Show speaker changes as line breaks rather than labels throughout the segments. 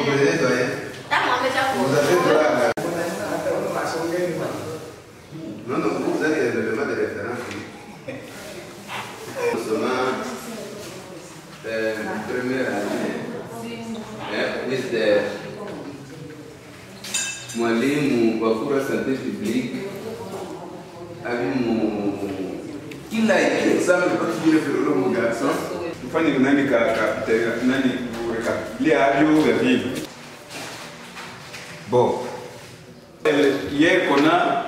comprenez, doyen? Vous avez droit à... Non, non, vous avez l'élément de référence. Seulement, première année, ministère Mwalimu Bakura Santé Publique, avec mon... Il a été exemple particulier pour mon garçon.
Bon, hier on a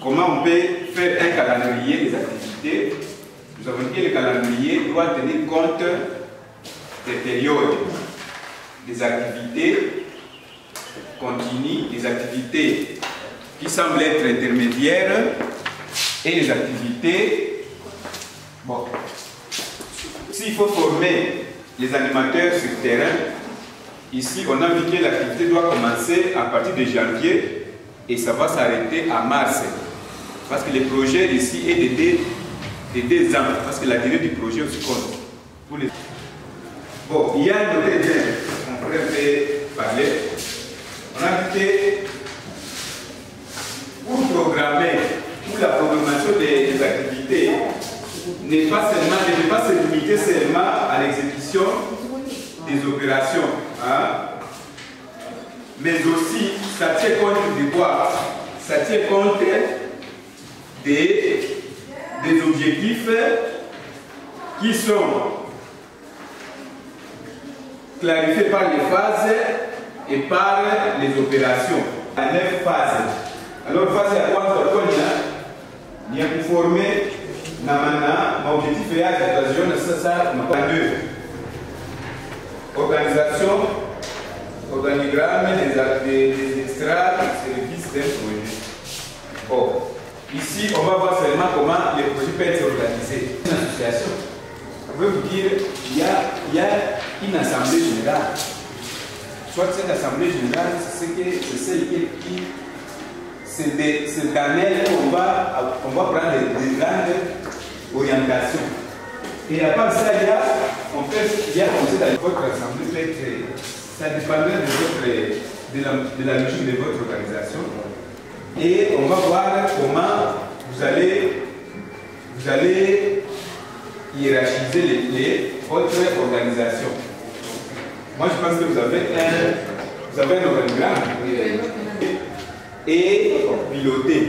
comment on peut faire un calendrier des activités. Nous avons dit que le calendrier doit tenir compte des périodes, des activités continues, des activités qui semblent être intermédiaires et les activités. Bon, s'il faut former les animateurs sur le terrain, ici on a dit que l'activité doit commencer à partir de janvier et ça va s'arrêter à mars. Parce que le projet ici est de 2 ans, parce que la durée du projet aussi compte. Bon, il y a un autre lien qu'on pourrait parler. On a dit que pour programmer, pour la programmation des activités, ne pas se limiter seulement à l'exécution des opérations, hein, mais aussi ça tient compte de quoi? Ça tient compte des objectifs qui sont clarifiés par les phases et par les opérations. À 9 phases. Alors, phase à quoi il y a pour former l'objectif est à la zone, ça, 2. Organisation, organigramme des extras, services d'un projet. Bon, ici, on va voir seulement comment les projets peuvent être organisés. Une association, je veux vous dire, il y a une assemblée générale. Soit cette assemblée générale, c'est celle qui c'est dans elle qu'on va prendre des grandes orientations. Et à part ça, il y a comme ça dans votre assemblée, ça dépendrait de la logique de votre organisation. Et on va voir comment vous allez hiérarchiser votre organisation. Moi, je pense que vous avez un organigramme et piloté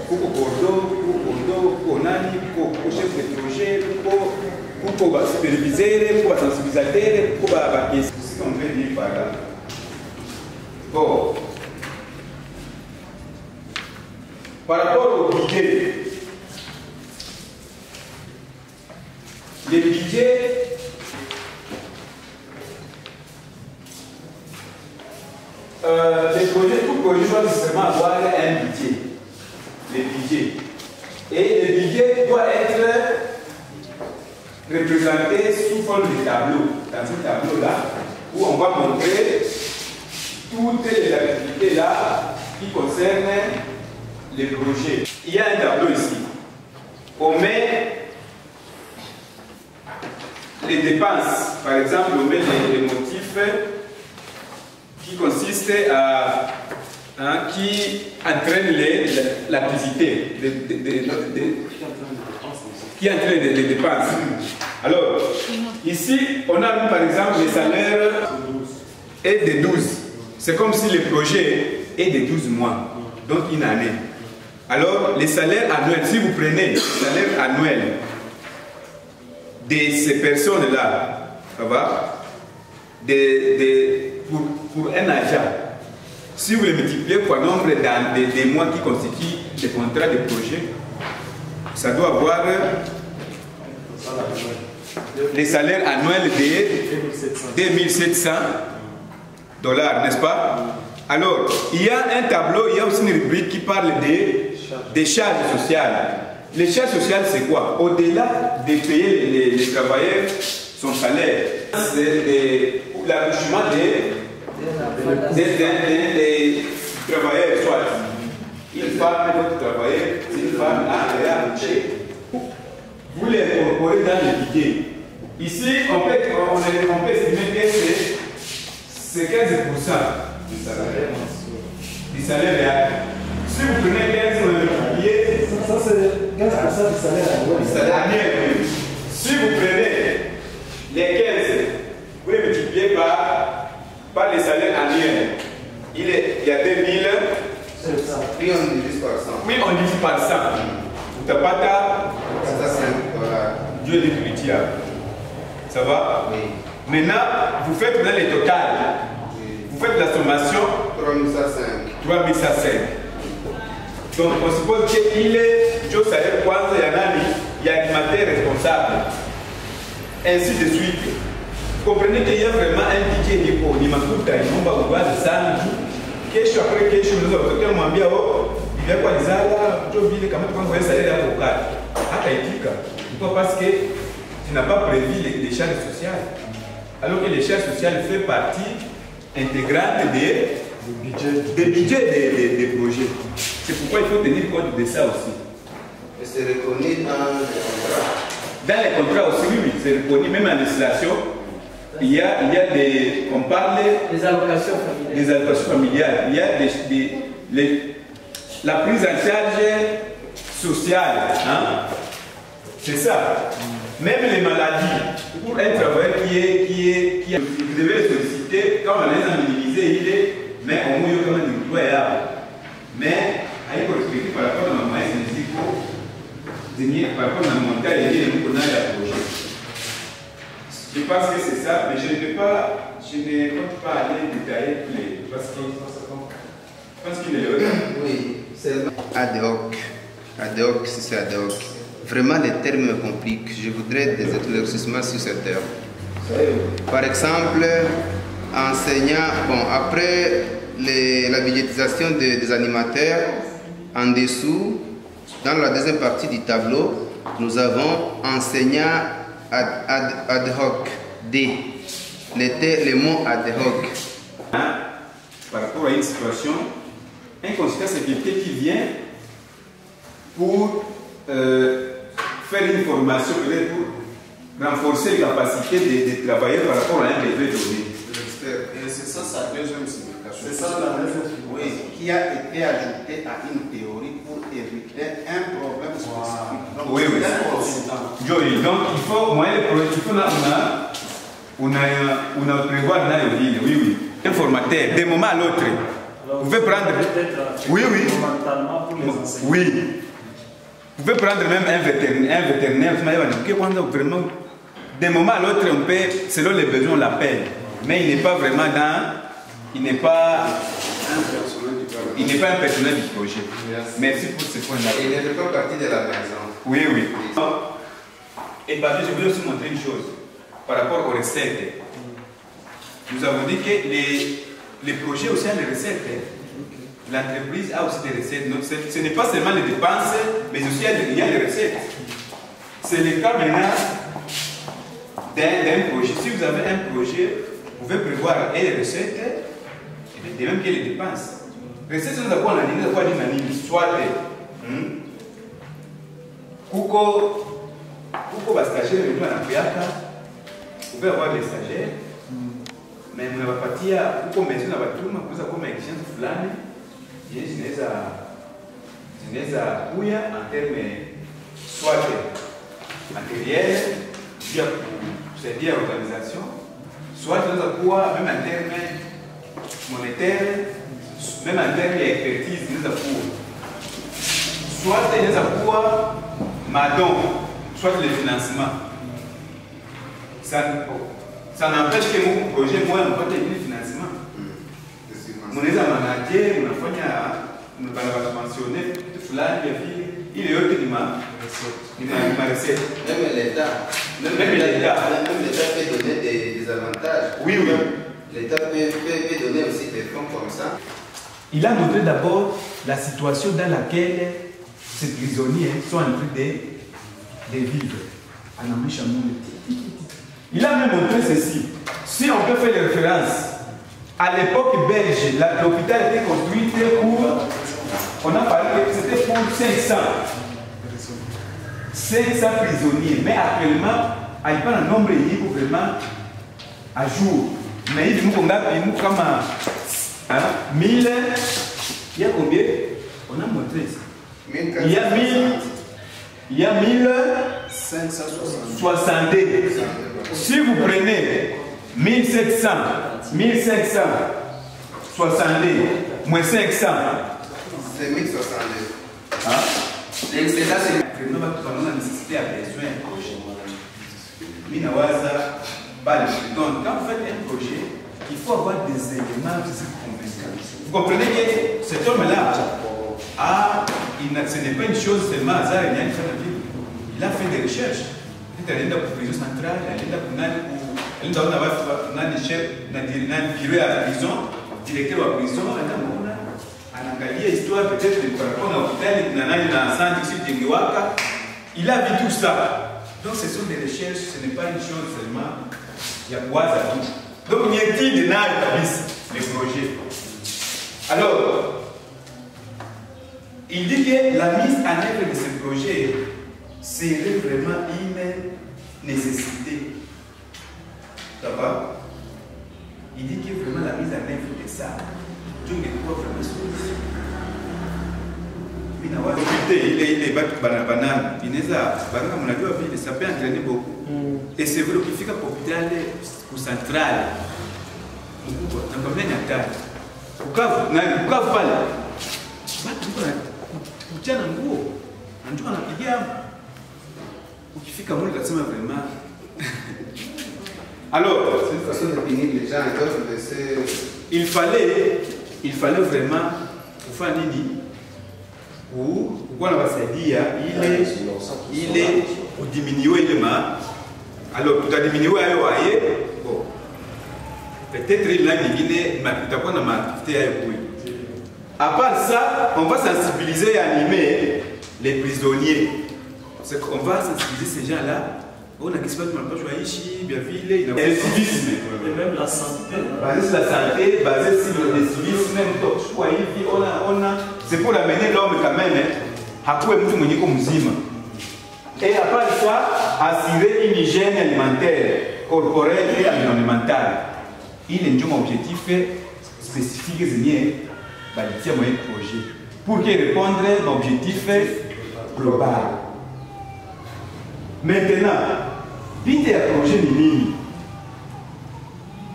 pour Nani, pour chef de projet, pour superviser, pour sensibiliser, pour ce qu'on veut dire par là. Bon. Par rapport au budget, les budgets, tout projet doit nécessairement avoir un budget. Les budgets. Et le budget doit être représenté sous forme de tableau. Dans ce tableau-là, où on va montrer toutes les activités là qui concernent les projets. Il y a un tableau ici. On met les dépenses. Par exemple, on met les motifs qui consistent à qui entraînent l'activité, qui entraînent les dépenses. Alors, ici, on a mis par exemple les salaires est de 12. C'est comme si le projet est de 12 mois, donc une année. Alors, les salaires annuels, si vous prenez les salaires annuels de ces personnes-là, ça va, pour un agent, si vous les multipliez par nombre des mois qui constituent les contrats de projet, ça doit avoir les salaires annuels de 2700 $, n'est-ce pas? Alors, il y a un tableau, il y a aussi une rubrique qui parle des charges sociales. Les charges sociales, c'est quoi? Au-delà de payer les travailleurs son salaire, c'est l'accouchement des travailleurs, soit une femme, votre travailleur, une femme à accoucher. Vous les incorporez dans le budget. Ici, on peut estimer que c'est 15% du salaire réel. Si vous prenez 15, vous multipliez.
Ça, c'est 15% du salaire
annuel. Si vous prenez les 15, vous les multipliez par les salaires annuels. Il y a 2000.
Puis on divise par 100.
Oui, on divise par 100. Vous n'avez pas ta.
Voilà.
Dieu est l'utilité. Ça va?
Oui.
Maintenant, vous faites les totales.
Oui.
Vous faites la sommation.
3105.
3105. Donc, on suppose qu'il est au salaire kwanza ya nani, il y a animateur responsable. Ainsi de suite. Vous comprenez qu'il y a vraiment un budget qui est makuta, il n'y a pas de ça. Qu'est-ce après qu'est-ce que nous avons fait? On m'a dit, il y a quoi les ala, tu as vu quand même quand vous avez salaire d'avocat. Pourquoi? Parce que tu n'as pas prévu les charges sociales. Alors que les charges sociales font partie intégrante des budgets des projets. C'est pourquoi il faut tenir compte de ça aussi.
Et c'est reconnu dans les contrats.
Dans les contrats aussi, oui, c'est reconnu, même en législation. Il y a des. On parle
des allocations familiales.
Des allocations familiales. Il y a la prise en charge sociale. Hein? C'est ça. Même les maladies. Pour un travailleur qui vous devez le solliciter, quand on les a minimisés, il est. Mais au moins, il y a quand même du employable. Mais, il faut expliquer par rapport à ma moyenne, par rapport à mon montage, il y a des projets. Je pense que c'est ça, mais je ne compte pas aller détailler tous les. Parce qu'il est là.
Oui, c'est ad hoc. Ad hoc, c'est ad hoc. Vraiment, les termes me compliquent. Je voudrais des éclaircissements sur ces termes. Par exemple, enseignant, bon, après la budgétisation des animateurs, en dessous, dans la deuxième partie du tableau, nous avons enseignant ad hoc, D. Les mots ad hoc.
Par rapport à une situation, un consultant, c'est quelqu'un qui vient pour faire une formation, peut-être pour renforcer les capacités des travailleurs par rapport à un besoin donné.
Et c'est ça sa deuxième signification.
C'est ça la deuxième signification.
Oui, qui a été ajoutée à une théorie pour éviter un problème spécifique. Donc,
Oui, oui. Joey, donc il faut, moi, on a prévoir dans le ville, oui, oui. Un formateur, d'un moment à l'autre. Vous pouvez prendre. Oui, oui. Oui. Vous pouvez prendre même un vétérinaire, vraiment, d'un moment à l'autre, on peut, selon les besoins, on l'appelle. Mais il n'est pas vraiment dans. Il n'est pas un personnel du projet. Merci pour ce point-là.
Il ne fait pas partie de la maison.
Oui, oui. Et Papi, je voulais aussi montrer une chose par rapport aux recettes. Nous avons dit que les projets aussi ont des recettes. L'entreprise a aussi des recettes. Donc, ce n'est pas seulement les dépenses, mais aussi il y a les recettes. C'est le cas maintenant d'un projet. Si vous avez un projet, vous pouvez prévoir et les recettes, et même que les dépenses. Les recettes, nous avons dit, soit Kuko va stagiaire venir à Piaka, vous pouvez avoir des stagiaires, mais vous n'avez pas dit à Kuko maison à Batuma, vous avez comme exigence fulani, je n'ai pas Ouya en termes soit matériel, c'est-à-dire organisation, soit même en termes monétaires, même en termes d'expertise, soit des apports madon, soit le financement. Ça n'empêche que mon projet, moi, je peux le financement. Mon manager, on va mentionner, il est autre il m'a recette.
Même l'État peut donner des avantages.
Oui, oui.
L'État peut donner aussi des fonds comme ça.
Il a montré d'abord la situation dans laquelle ces prisonniers sont en train de vivre. Il a même montré ceci. Si on peut faire des références, à l'époque belge, l'hôpital était construit pour. On a parlé que c'était pour 500 prisonniers. Mais actuellement, il n'y a pas un nombre vraiment à jour. Mais il y a 1000. Il y a combien? On a montré ça. Il y a 1000. Il y a 1562. Si vous prenez 1700, 1562, moins 500,
c'est 1062.
Hein?
C'est ça, c'est.
Nous avons la nécessité à besoin d'un projet. Donc, quand vous faites un projet, il faut avoir des éléments convaincants. Vous comprenez que cet homme-là, ce n'est pas une chose seulement hasard, il a fait la vie. Il a fait des recherches. Il est allé dans la prison centrale, il est allé dans la prison, directeur de la prison, histoire peut-être de par rapport à l'hôpital, il a vu tout ça. Donc ce sont des recherches, ce n'est pas une chose seulement. Il y a quoi ça tout. Donc il y a des les projets. Alors, il dit que la mise en œuvre de ce projet serait vraiment une nécessité. Ça va? Il dit que vraiment la mise en œuvre de ça, Dieu ne peut vraiment solution. Il est banane. Ça peut entraîner beaucoup. Et c'est vrai qu'il fait l'hôpital central. Alors,
c'est une façon de punir les gens,
il fallait vraiment faire nini ou quoi on va se dire, il est pour diminuer le mal. Alors, pour diminuer bon, peut-être il a une activité. À part ça, on va sensibiliser et animer les prisonniers. On va sensibiliser ces gens-là. On a qu'est-ce que tu m'as joué ici, bien ville, il y a le civisme.
Et même la santé.
Basé sur la santé, basé sur le civisme, même c'est pour amener l'homme quand même. Et à part ça, assurer une hygiène alimentaire, corporelle et environnementale. Il y a un objectif spécifique de projet pour qu'il réponde à l'objectif global. Maintenant, vite un projet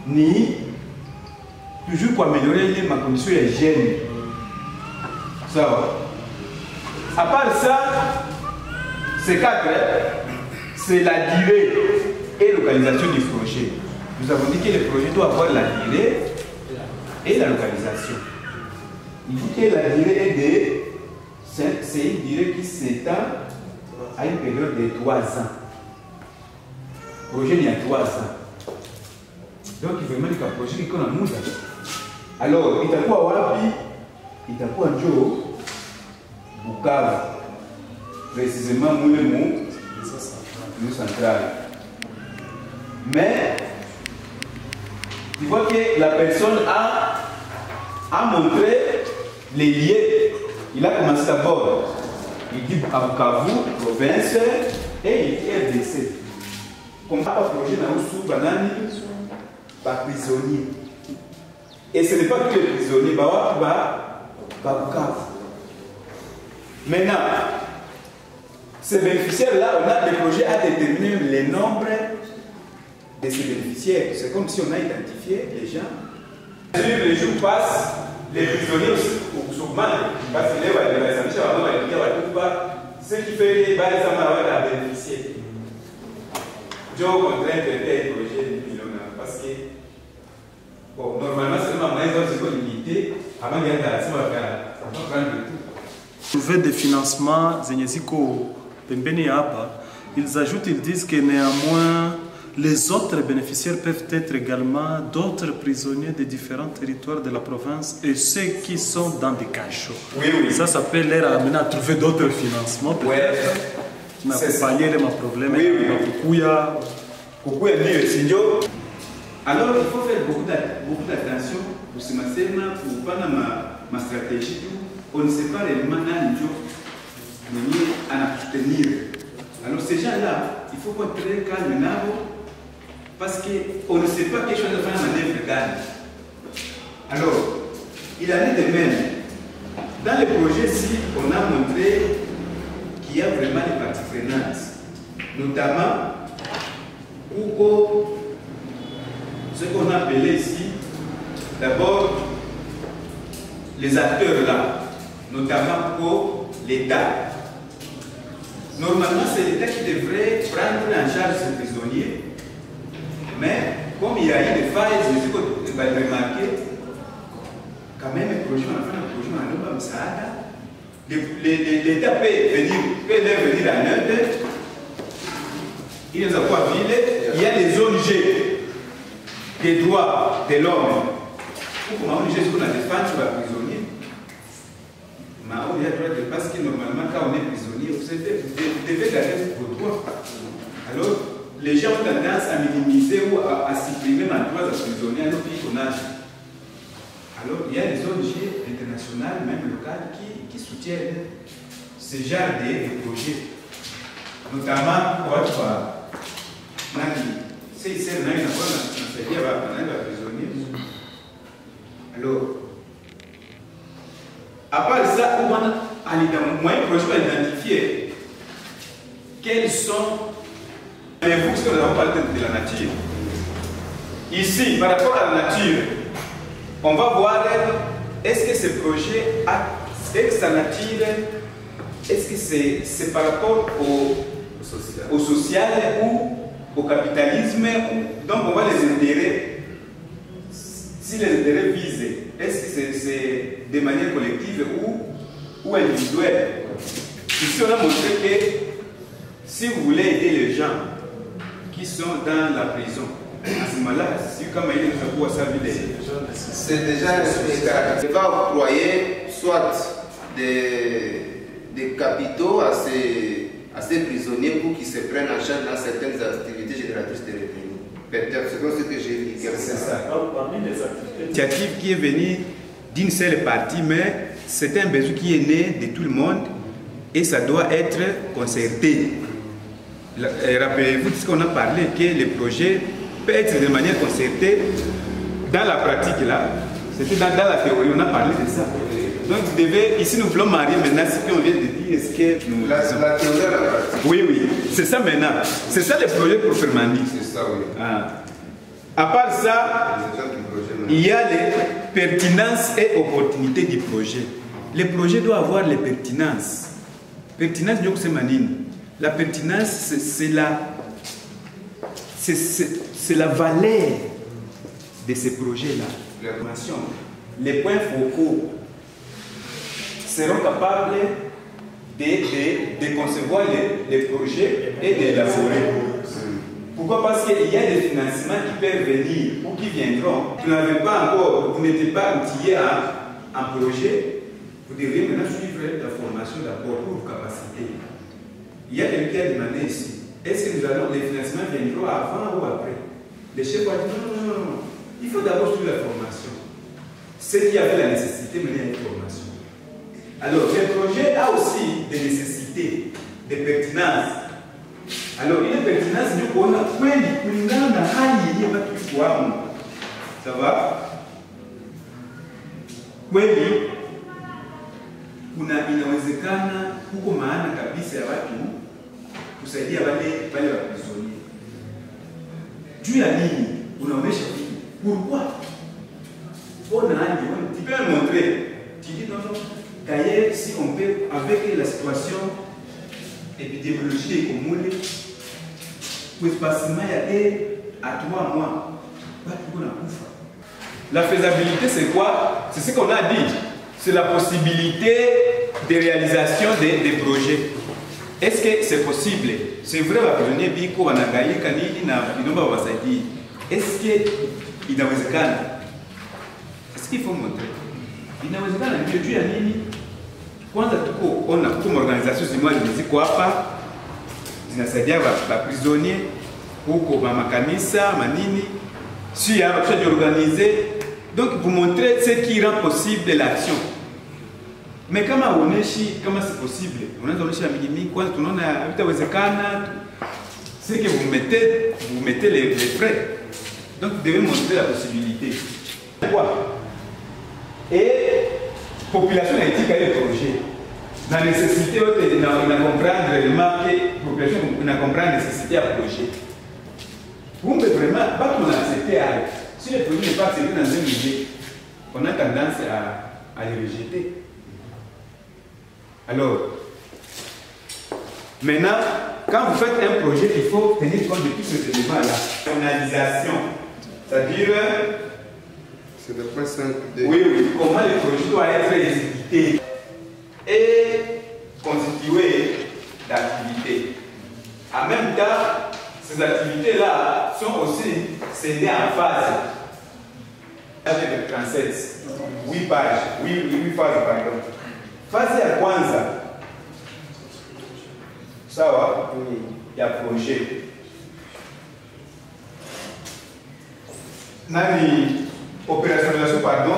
ni toujours pour améliorer ma condition d'hygiène. Ça va. À part ça, c'est quatre. C'est la durée et localisation du projet. Nous avons dit que le projet doit avoir la durée et la localisation. Il dit que la durée est c'est une durée qui s'étend à une période de 3 ans. Le projet il y a 3 ans. Donc il veut mettre un projet qui est comme un monde. Alors, il t'a quoi Wapi, il t'a quoi Joe, Bukavu, précisément Moulemo, nous central. Mais, tu vois que la personne a montré les liens. Il a commencé d'abord. Il dit à Bukavu, province, et il dit RDC. Comme ça, le projet n'a pas pas prisonnier. Et ce n'est pas que les prisonniers, Bukavu. Maintenant, ces bénéficiaires-là, le projet a déterminé le nombre de ces bénéficiaires. C'est comme si on a identifié les gens. Les jours passent, les prisonniers s'augmentent. Parce que ce qui fait les balles, ça m'a bénéficié. Je contrains de faire un projet de millionnaire. Parce que, bon, normalement, c'est ma moyenne de limité. Avant de gagner la somme, on va prendre de tout.
Trouver des financements, ils ajoutent, ils disent que néanmoins, les autres bénéficiaires peuvent être également d'autres prisonniers de différents territoires de la province et ceux qui sont dans des cachots.
Oui, oui.
Ça peut les amener à trouver d'autres financements, peut-être. Accompagner les problèmes.
Oui, oui. Alors, il faut faire beaucoup d'attention pour ce matin, pour pas ma stratégie. On ne sait pas réellement à tenir. Alors, ces gens-là, il faut être très calme. parce qu'on ne sait pas quelque chose de faire en manœuvre gagne. Alors, il en est de même. Dans le projet-ci, on a montré qu'il y a vraiment des parties prenantes, notamment pour ce qu'on a appelé ici, d'abord, les acteurs là, notamment pour l'État. Normalement, c'est l'État qui devrait prendre en charge ces prisonniers, mais comme il y a eu des failles, je vais remarquer, quand même, le projet, on a fait un projet, on a fait un l'État peut leur venir en aide. Il nous a pas ville, il y a les ONG des droits de l'homme. Pourquoi on dit qu'on a des femmes sur la prisonnier? Mais on a droit de parce que normalement, quand on est prisonnier, vous devez garder vos droits. Alors, les gens ont tendance à minimiser ou à supprimer ma droit de prisonnier alors qu'on a. Alors, il y a des ONG internationales, même locales, qui soutiennent ce genre de projets. Notamment, pour être c'est une prisonnier. Alors, à part ça, on a moyen projet pour identifier quels sont les vous que nous avons parlé de la nature. Ici, par rapport à la nature, on va voir est-ce que ce projet a sa nature, est-ce que c'est par rapport au social ou au capitalisme, donc on va les intérêts, si les intérêts visent, est-ce que c'est de manière collective ou individuelle? Ici on a montré que si vous voulez aider les gens qui sont dans la prison, à ce moment-là, si comme il nous a pouvoir servir
c'est déjà il va octroyer soit des capitaux à ces prisonniers pour qu'ils se prennent en charge dans certaines activités génératrices de revenus. Peut-être c'est ce que j'ai dit.
C'est ça. L'initiative qui est venue d'une seule partie, mais c'est un besoin qui est né de tout le monde et ça doit être concerté. Rappelez-vous de ce qu'on a parlé, que le projet peut être de manière concertée. Dans la pratique là, c'était dans la théorie, on a parlé de ça. Donc vous devez, ici nous voulons marier maintenant ce qu'on vient de dire, est-ce que nous...
La théorie à la pratique.
Oui, c'est ça maintenant. C'est ça le projet proprement dit.
C'est ça, oui.
À part ça, il y a les pertinences et opportunités du projet. Le projet doit avoir les pertinences. Pertinence, c'est manine. La pertinence, c'est la valeur de ces projets-là. Les points focaux seront capables de concevoir les projets et d'élaborer. Pourquoi? Parce qu'il y a des financements qui peuvent venir ou qui viendront. Vous n'avez pas encore, vous n'êtes pas outillé à un projet, vous devriez maintenant suivre la formation d'abord pour vos capacités. Il y a quelqu'un qui a demandé ici, est-ce que les financements viendront avant ou après? Les chefs vont dire non. Il faut d'abord suivre la formation. Ceux qui avaient la nécessité mener à une formation. Alors, le projet a aussi des nécessités, des pertinences. Alors, il est pertinence du coup, on a kulingana na hali ya watu kufahamu. Sawa? Kweli inawezekana huko maana kabisa ya watu kusaidia wale waprisonniers. Juu ya nini? Unaonesha vipi? Pourquoi? On a tu peux montrer. Tu dis non. D'ailleurs, si on peut, avec la situation épidémiologique commune, pour espacement à 3 mois, la faisabilité, c'est quoi? C'est ce qu'on a dit. C'est la possibilité de réalisation des projets. Est-ce que c'est possible? C'est vrai, prisonnier biko wanagaye kanini na inomba wasaidie. Est-ce que inawezekana? Est-ce qu'il faut montrer? Inawezekana ndio juu ya nini? Kwanza tuko ona kama organisation zimwali ziko hapa zinasaidia ba prisonnier huko mama kanisa manini si hapa tunajiorganiser donc pour montrer ce qui rend possible l'action. Mais kama uoneshi kama c'est possible, unaweza onesha mingi kwanza tunaona vitawezekana c'est que vous mettez les frais. Donc vous devez montrer la possibilité. Quoi? Et population haïtique a le projet. La nécessité, on a comprendre réellement que la population comprend la nécessité à projet. Vous pouvez vraiment pas qu'on accepte. Si le projet n'est pas accepté dans un milieu, on a tendance à le rejeter. Alors, maintenant, quand vous faites un projet, il faut tenir compte de tous ces éléments-là. Finalisation, c'est-à-dire...
C'est le point 5 de...
Oui, comment le projet doit être exécuté et constitué d'activités. En même temps, ces activités-là sont aussi scindées en phases. Page de 37, 8 pages, 8 phases, pardon. Phase ya kwanza, sawa, il y a projet. Nani, opérationnalisation, pardon,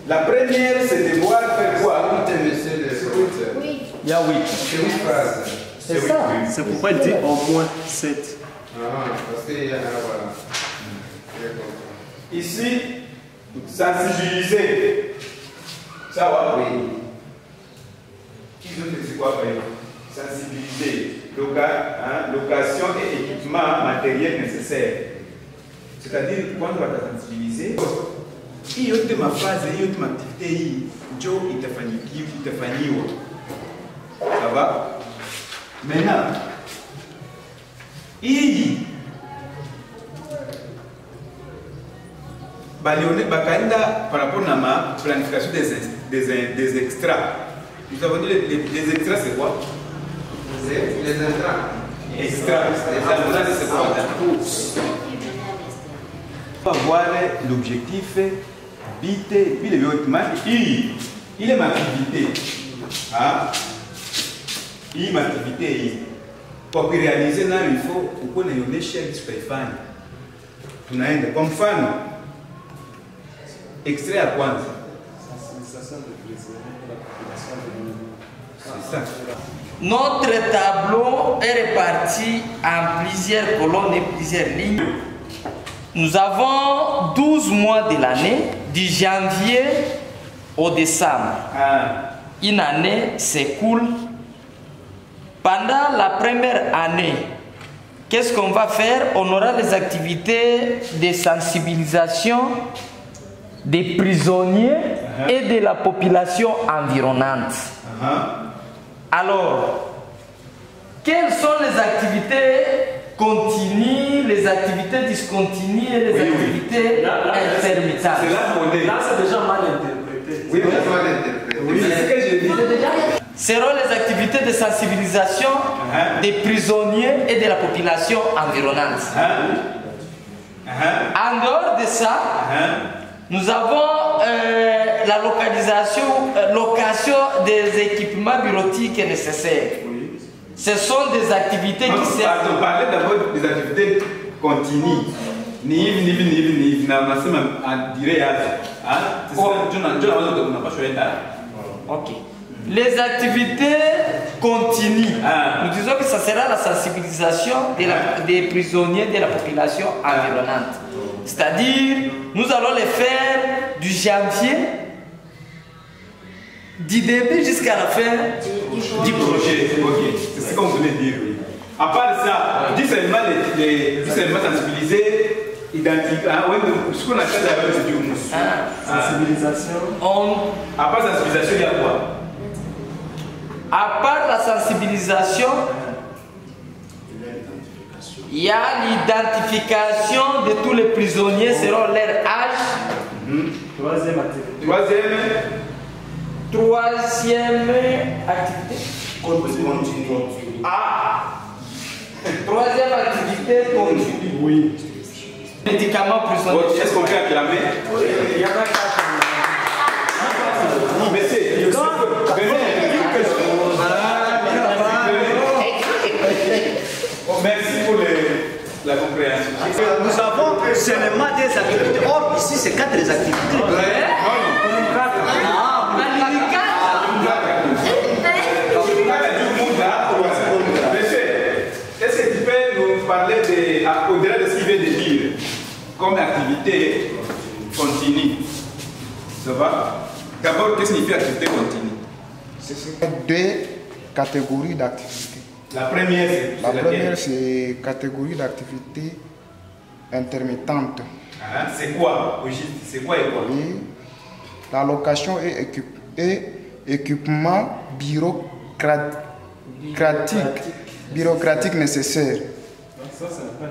la première, c'est de voir faire quoi?
Monsieur le secrétaire.
Oui.
Il y a 8.
C'est une phrase.
C'est ça.
C'est pourquoi il dit au moins 7.
Ah, parce qu'il y a voilà.
Ici, sensibiliser. Ça va?
Oui.
Ils ont dit quoi? Sensibiliser. Location et équipement matériel nécessaire. C'est-à-dire, quand on va sensibiliser, il y a une phase, il y a une activité, il te fait. Ça va? Maintenant, par rapport à ma planification des extras. Nous avons dit les extras, c'est quoi?
C'est les intrants.
Extras. Les intrants, c'est quoi? On va voir l'objectif, bit, puis le développement. Il est ma activité. Il est ma activité. Pour réaliser, il faut qu'on ait une échelle de fan. Tu n'as rien comme fan. Extrait à quoi? C'est ça.
Notre tableau est réparti en plusieurs colonnes et plusieurs lignes. Nous avons 12 mois de l'année, du janvier au décembre. Une année s'écoule. Pendant la première année, qu'est-ce qu'on va faire? On aura les activités de sensibilisation des prisonniers et de la population environnante. Alors, quelles sont les activités continues, les activités discontinues et les activités intermittentes?
Là, c'est déjà mal interprété.
Oui, c'est mal interprété.
Oui, c'est ce que je dis.
Seront les activités de sensibilisation des prisonniers et de la population environnante. En dehors de ça, nous avons la location des équipements bureautiques nécessaires. Ce sont des activités qui servent.
On parlait d'abord des activités continues.
Ok. Les activités continues. Nous disons que ça sera la sensibilisation des prisonniers de la population environnante. C'est-à-dire, nous allons les faire du janvier, du début jusqu'à la fin
du projet. C'est ce qu'on voulait dire. À part ça, dis seulement sensibiliser, identifier. Ce qu'on appelle d'abord, c'est du mousse.
Sensibilisation.
À part sensibilisation, il y a quoi?
À part la sensibilisation, il y a l'identification de tous les prisonniers selon leur âge.
Troisième activité.
Troisième activité. Troisième activité continue.
Oui.
Médicaments prisonniers.
Est-ce qu'on peut acclamer?
Oui, il y en a 4.
Mais c'est. Merci pour la compréhension.
Nous avons seulement des activités. Or, ici, c'est 4 activités.
Est-ce que tu comme activité continue. Ça va? D'abord, qu'est-ce que signifie activité continue?
C'est deux catégories d'activités.
La première,
c'est catégorie d'activité intermittente.
Ah, c'est quoi? C'est quoi et quoi?
Et la location et équipement bureaucratique nécessaire.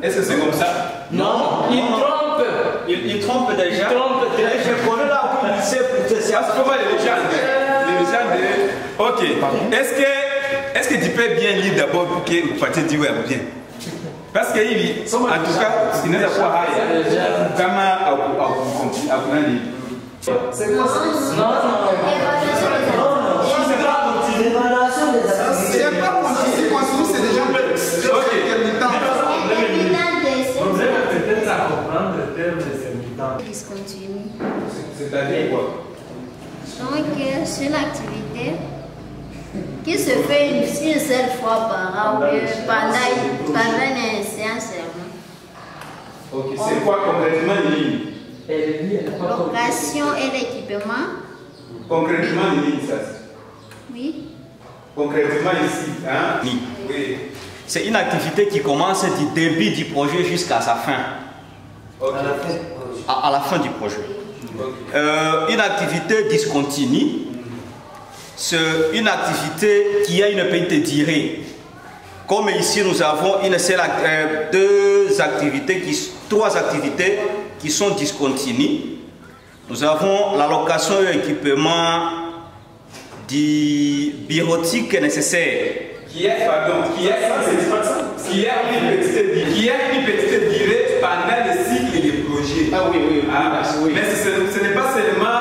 Est-ce que c'est comme ça?
Non, il trompe.
Il trompe déjà. Je connais là où il sait pour te servir.
Parce qu'il faut voir les légendes. Ok. Est-ce que tu peux bien lire d'abord pour que vous partiez dire oui, bien? Parce que en tout cas, il n'est pas comment
C'est quoi ça? Non.
C'est pas continu, c'est déjà
Peut-être à comprendre le terme de intermittent.
Discontinu.
C'est-à-dire quoi?
Donc, c'est une activité qui se fait une seule fois par an ou pendant une séance.
Ok, c'est quoi concrètement l'île?
Location et l'équipement.
Concrètement l'île, ça?
Oui.
Concrètement ici, hein?
Oui.
Oui.
C'est une activité qui commence du début du projet jusqu'à sa fin.
Okay.
À la fin du projet. Une activité discontinue, c'est une activité qui a une petite durée. Comme ici nous avons trois activités qui sont discontinues. Nous avons la location et l'équipement du bureautique nécessaire.
Qui a une petite durée pendant le cycle des projets.
Ah oui.
Mais ce n'est pas seulement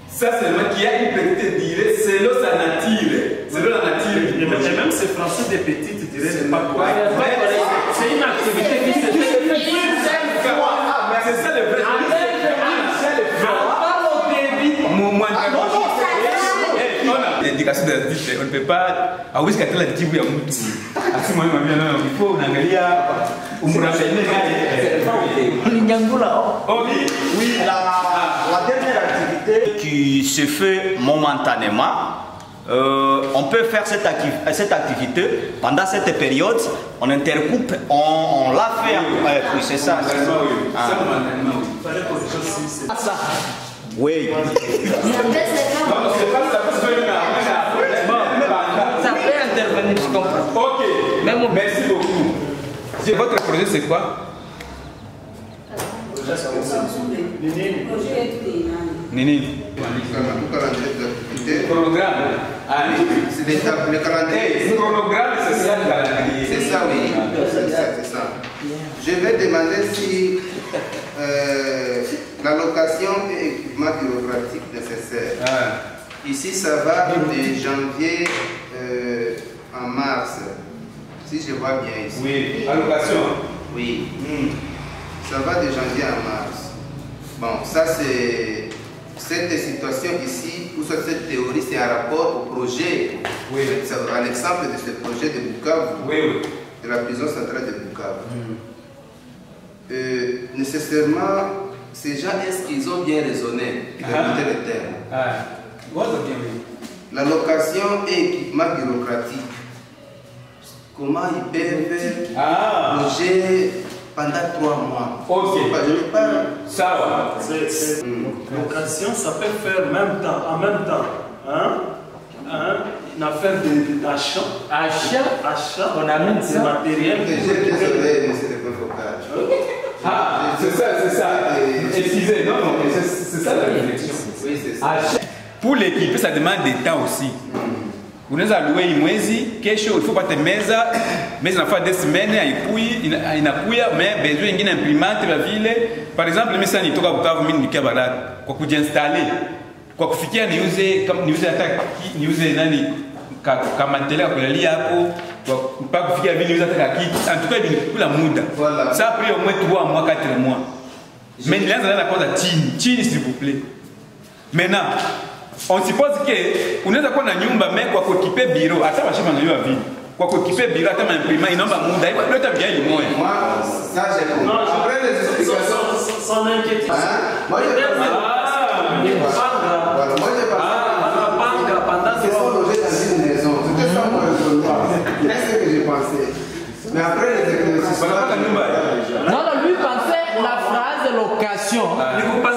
ça, seulement qui a une petite durée selon sa nature. Selon la nature.
Et même ces français des petites durées, c'est pas correct. C'est une activité qui se fait une seule fois.
C'est ça le vrai. L'éducation de l'artiste, on ne peut pas. Ah oui, c'est quand la dit oui à Mouti. Ah si moi, il faut on angalia.
Oui, la dernière activité qui se fait momentanément, on peut faire cette activité pendant cette période, on intercoupe, on la fait. Oui, c'est ça. Oui.
Ça peut intervenir, je comprends.
Ok, merci beaucoup. Votre projet, c'est quoi? Nini. Chronogramme.
C'est le calendrier.
Chronogramme, c'est ça le calendrier.
C'est ça, oui. C'est ça. Je vais demander si la location et équipement bureaucratique nécessaire. Ici, ça va de janvier en mars. Si je vois bien ici.
Oui, allocation.
Oui. Ça va de janvier à mars. Bon, ça c'est cette situation ici, ou cette théorie, c'est un rapport au projet.
Oui.
C'est un exemple de ce projet de Bukavu, de la prison centrale de Bukavu. Nécessairement, ces gens, est-ce qu'ils ont bien raisonné dans le terme? La location et équipement bureaucratique. Comment ils peuvent loger pendant 3 mois?
Ok. Ça va.
Location, ça peut faire en même temps. Une affaire d'achat. Achat. On amène des matériels.
Désolé, monsieur le préfet.
C'est ça. Excusez, non, c'est ça la réflexion.
Oui, c'est ça.
Pour l'équipe, ça demande des temps aussi. Vous nous avez loué quelque chose, il faut pas te mettre, mais ça fait 2 semaines, il mais besoin d'une imprimante la ville. Par exemple, mais ça n'est pas vous mine qui va quoi que installer. Quoi que fikia ni use attaque ni use nani kama tele kwa lia hapo pas kufikia vile use attaque en tout cas il la muda. Ça a pris au moins 3 mois 4 mois. Mais il y a la cosa chini s'il vous plaît. Maintenant, on suppose que unaweza kuwa na nyumba mais kwa kukipe biro hata washima na hiyo vile. Kwa kukipe bila hata imprimant inaomba muda. Hiyo ndio tabia ile moja.
Moi, ça j'ai compris. Après les explications.
Sans inquiétude.
Moi, j'ai pas voilà, moi, j'ai pas ils sont logés dans une maison. C'était ça mon raisonnement. C'est ce que j'ai pensé. Mais après les explications.
Non, non, lui pensait la phrase location.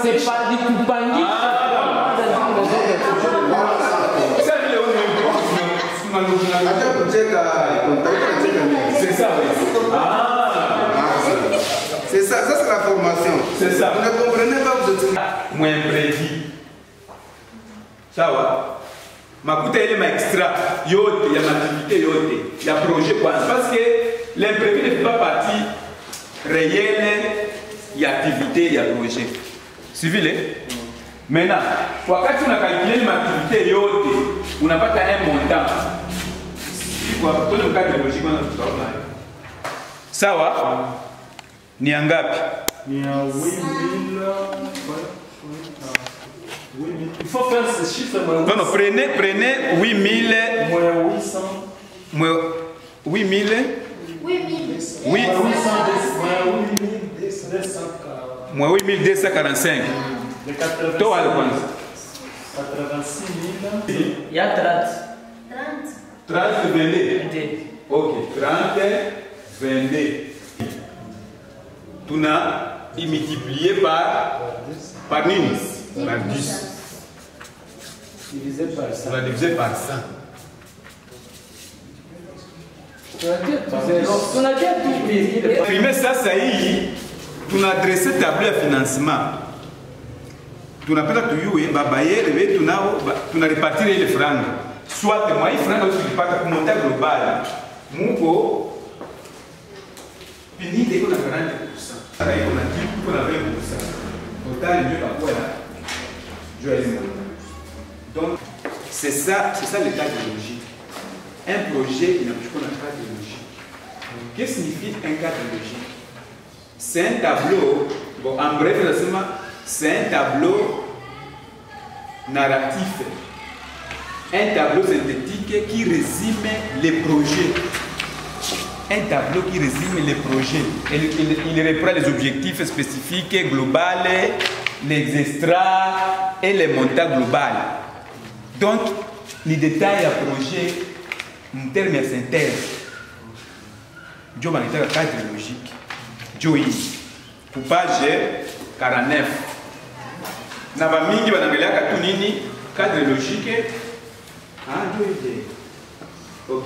C'est pas du Kupangi.
C'est ça, oui.
C'est ça, ça c'est la formation.
C'est ça.
Vous ne comprenez pas, vous êtes...
Moins prévu. Ça va. Makuta ile ma extra yote ya activité yote ya projet quoi parce que l'imprévu ne fait pas partie réelle ya activité ya projet. Suivez-le. Maintenant, wakati unacalculer ma activité yote unapata un montant. Kwa tole mkate logique na tutaona. Sawa? Ni ngapi?
Il y a 8000. Il faut faire ce chiffre.
Non, non, prenez 8000.
Moins 800.
Moins 8000.
8200.
Oui. Moins 8245. Toi, le point.
86 000.
Il y a 30.
30 22. Ok, 30 22. Tu n'as multiplié par nini? Par 10.
Divisé par 100.
On a divisé par 100.
On a déjà tout pris.
Primer ça, ça y est. Tu as dressé tableau de financement. Tu n'as pas tout eu, tu as réparti les francs. Soit moi, les francs, tu répartis pour monter global. Mouko, fini dès qu'on a 40%. On a 10, on a 20%. Total, Dieu va quoi là? Dieu est mort. Donc, c'est ça l'état de logique. Un projet, il n'a plus qu'on a pas de logique. Qu'est-ce que signifie un cadre de logique? C'est un tableau, bon, en bref, c'est un tableau narratif, un tableau synthétique qui résume les projets. Un tableau qui résume les projets. Il reprend les objectifs spécifiques, globaux, les extras et les montants globaux. Donc, les détails à projet, en termes de synthèse, je vais vous cadre logique. Joï, pour page 49. Nava mingi banangalia katunini cadre logique. Ah, Joï. Ok.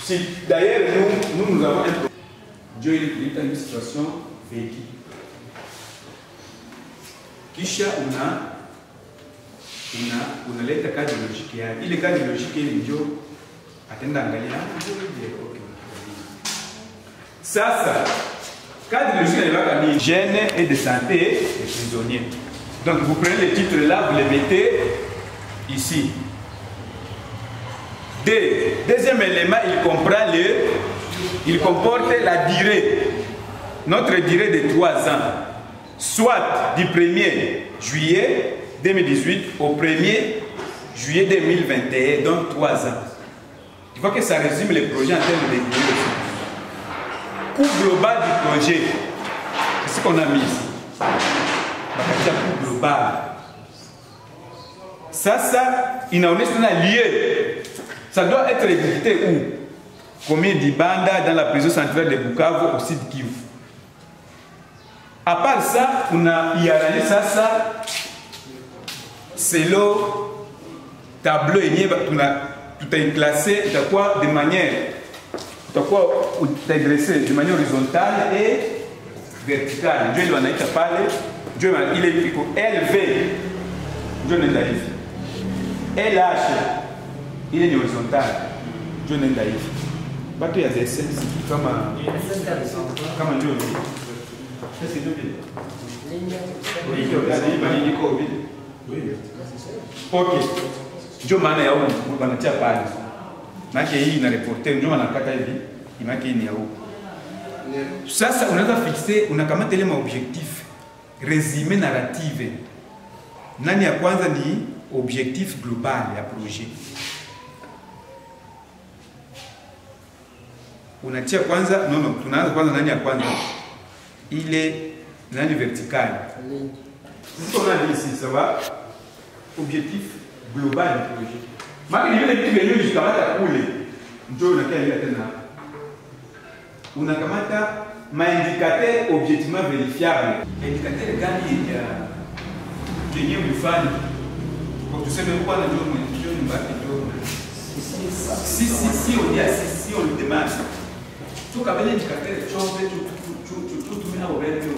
Si d'ailleurs nous avons un problème. Joï est dans une situation vécue. Kisha una leta cadre logique ya. Il est cadre logique ni ndio atenda angalia. Ok. Sasa cadre logique n'est pas comme hygiène et de santé des prisonniers. Donc vous prenez les titres là, vous les mettez ici. Deuxième élément, il comporte la durée. Notre durée de 3 ans. Soit du 1er juillet 2018 au 1er juillet 2021, donc 3 ans. Il faut que ça résume les projets en termes de durée. Coût global du projet, c'est ce qu'on a mis ici. Coût global. Ça, il a lié. Ça doit être exécuté où? Combien d'Ibanda dans la prison centrale de Bukavu au sud Kivu. À part ça, on a hiérarchisé ça. C'est le tableau et tout est classé de manière. Tu as dressé de manière horizontale et verticale. Dieu lui en a été parlé. Dieu il est écrit LV. Dieu n'est naïf. LH. Il est horizontal. Dieu n'est naïf. Il y a des scènes comme un Dieu. C'est ce que ok. Dieu m'a dit na reporter ndio anakata hivi imaki ni yao. Sasa unaweza fixer unakamata ile objectif résumé narrative. Nani ya kwanza ni objectif global ya projet. unatia kwanza, non, tunaanza kwanza nani ya kwanza, ile nani vertical. Si on a dit ici, ça va, objectif global du projet. Maki ni vile vitu vyenyewe jikamata kule, njoo unakia ile tena. Unakamata maindikateur objectivement vérifiable. Indicateur gani ya kenye mfano? Kwa tuseme kwa na njoo mwenyewe mbaki njoo. Si on dit si on le demande. Tu kabele indicateur chombe tu tumina obeleo.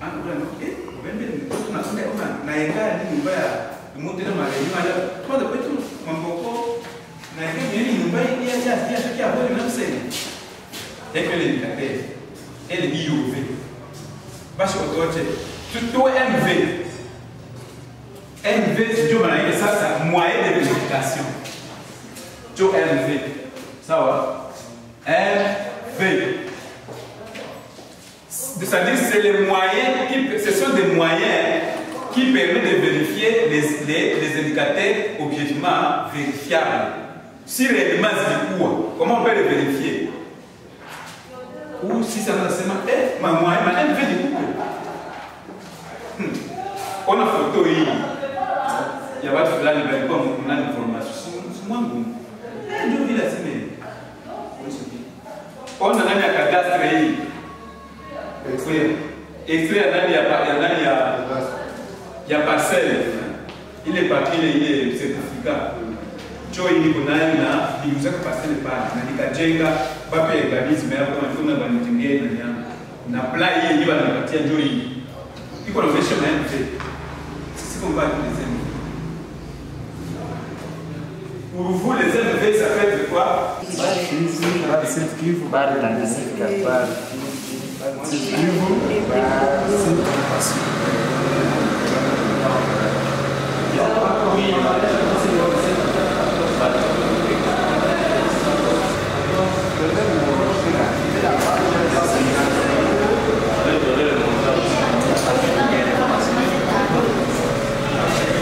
Anakula no tunasonga naenda ni nyumba ya mmoja na mali mala kwanza kwetu mamboko na yeye ni nyumba ya fikia hapo na msema ekele indicateur ele IOV basi otoche tuto MV ndio maana yake sasa moyen de vérification to MV sawa MV. C'est-à-dire c'est les moyens ce sont des moyens qui permettent de vérifier les indicateurs objectivement vérifiables. Si réellement c'est quoi, comment on peut les vérifier? Ou si ça nous seulement ma moyenne, ma MV du coup. On a photo il y a pas de plan de comme on a une information. C'est moins bon. Je vis la semaine. On a un cadastre extrait ndani ya parcelle ile papier ile certificat cho ili kunayo na niuza parcelle pale na nikajenga pape urbanisme hapo na tuna banitengea na nyama na plan hii wananipatia njoo hii iko na mesha na MV sisi komba tunasema pour vous les MV ça fait de quoi
Cette cuve, barre d'analyse, barre.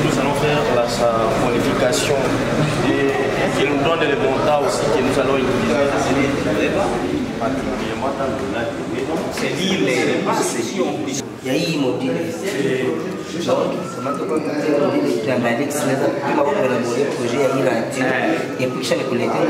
Nous allons faire sa modification et il nous donne les montants aussi que nous allons utiliser. Particulièrement dans le lac de Médon.
C'est dire les partitions.
Il y a eu module. Donc, comment tu peux travailler sur le projet et puis chaque collecteur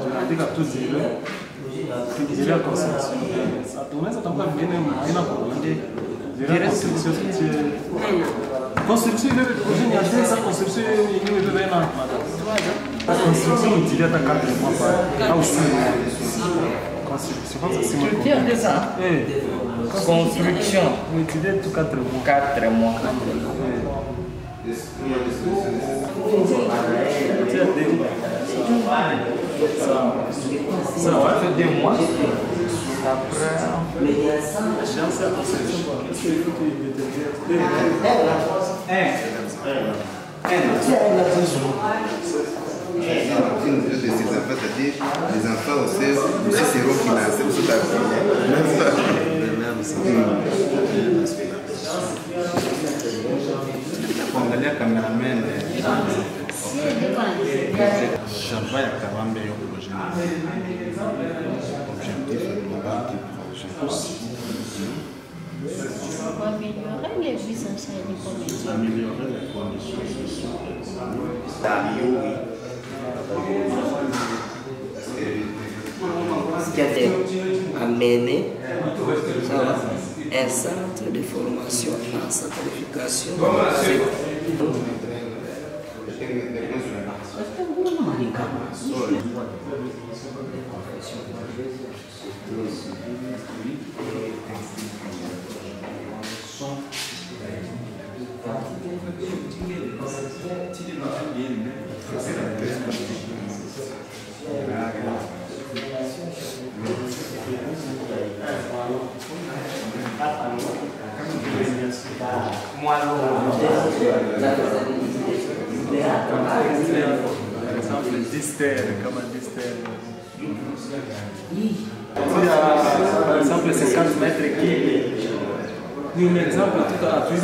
tunaandika tu zile tukizilia construction tunaweza tamka vingine mkina kuende zile construction ile projet ni hasa construction yenyewe ile bena construction utilia hata 4 mois pas au 6 construction ça c'est
tu tiens de ça construction
utilia tout 4 mois
4 mois
ça va faire 2 mois. Après,
c'est-à-dire les enfants aussi seront financés pour tout à
kuangalia cameraman J'envoie à Kawambe au projet. Objectif global du projet.
Pour améliorer les vies sociales des communes.
Améliorer les conditions sociales.
Ce qui a été amené, un centre de formation en certification.
Dister, comme un Dister. Il y a par exemple 50 mètres qui. Un exemple, tout à appui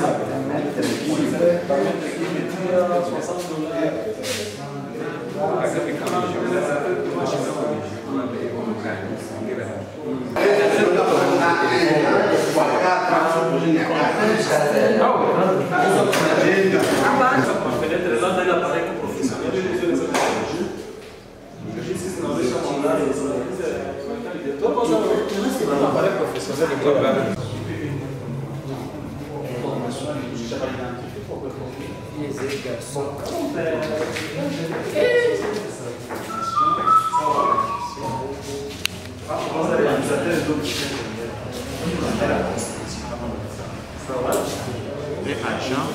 Les agents,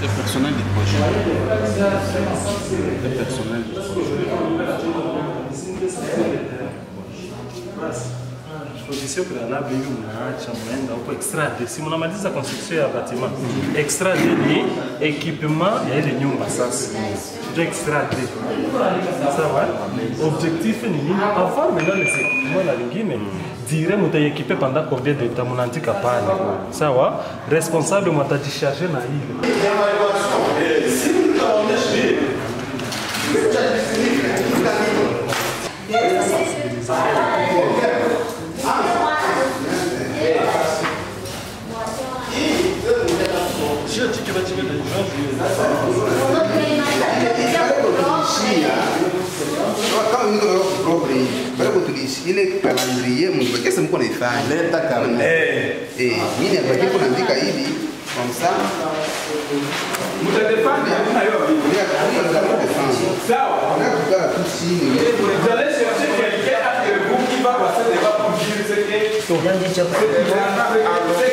le personnel du projet. Le personnel du
Position préalable pour extraire si on analyse la construction d'un bâtiment, extraire des équipements et des nyumba sasa. Extraire ça va. Objectif est avoir maintenant les équipements la lingine. Dire que tu équipé pendant combien de temps mon antique capable. Ça va. Responsable moi t'as déchargé na île. Je dis que tu vas tirer les gens.
Il est calendrier, qu'est-ce qu'on est fait? Et il y a pas qu'on indique comme ça.
Vous êtes des fans, vous allez chercher quelqu'un après vous qui va passer des débats pour dire ce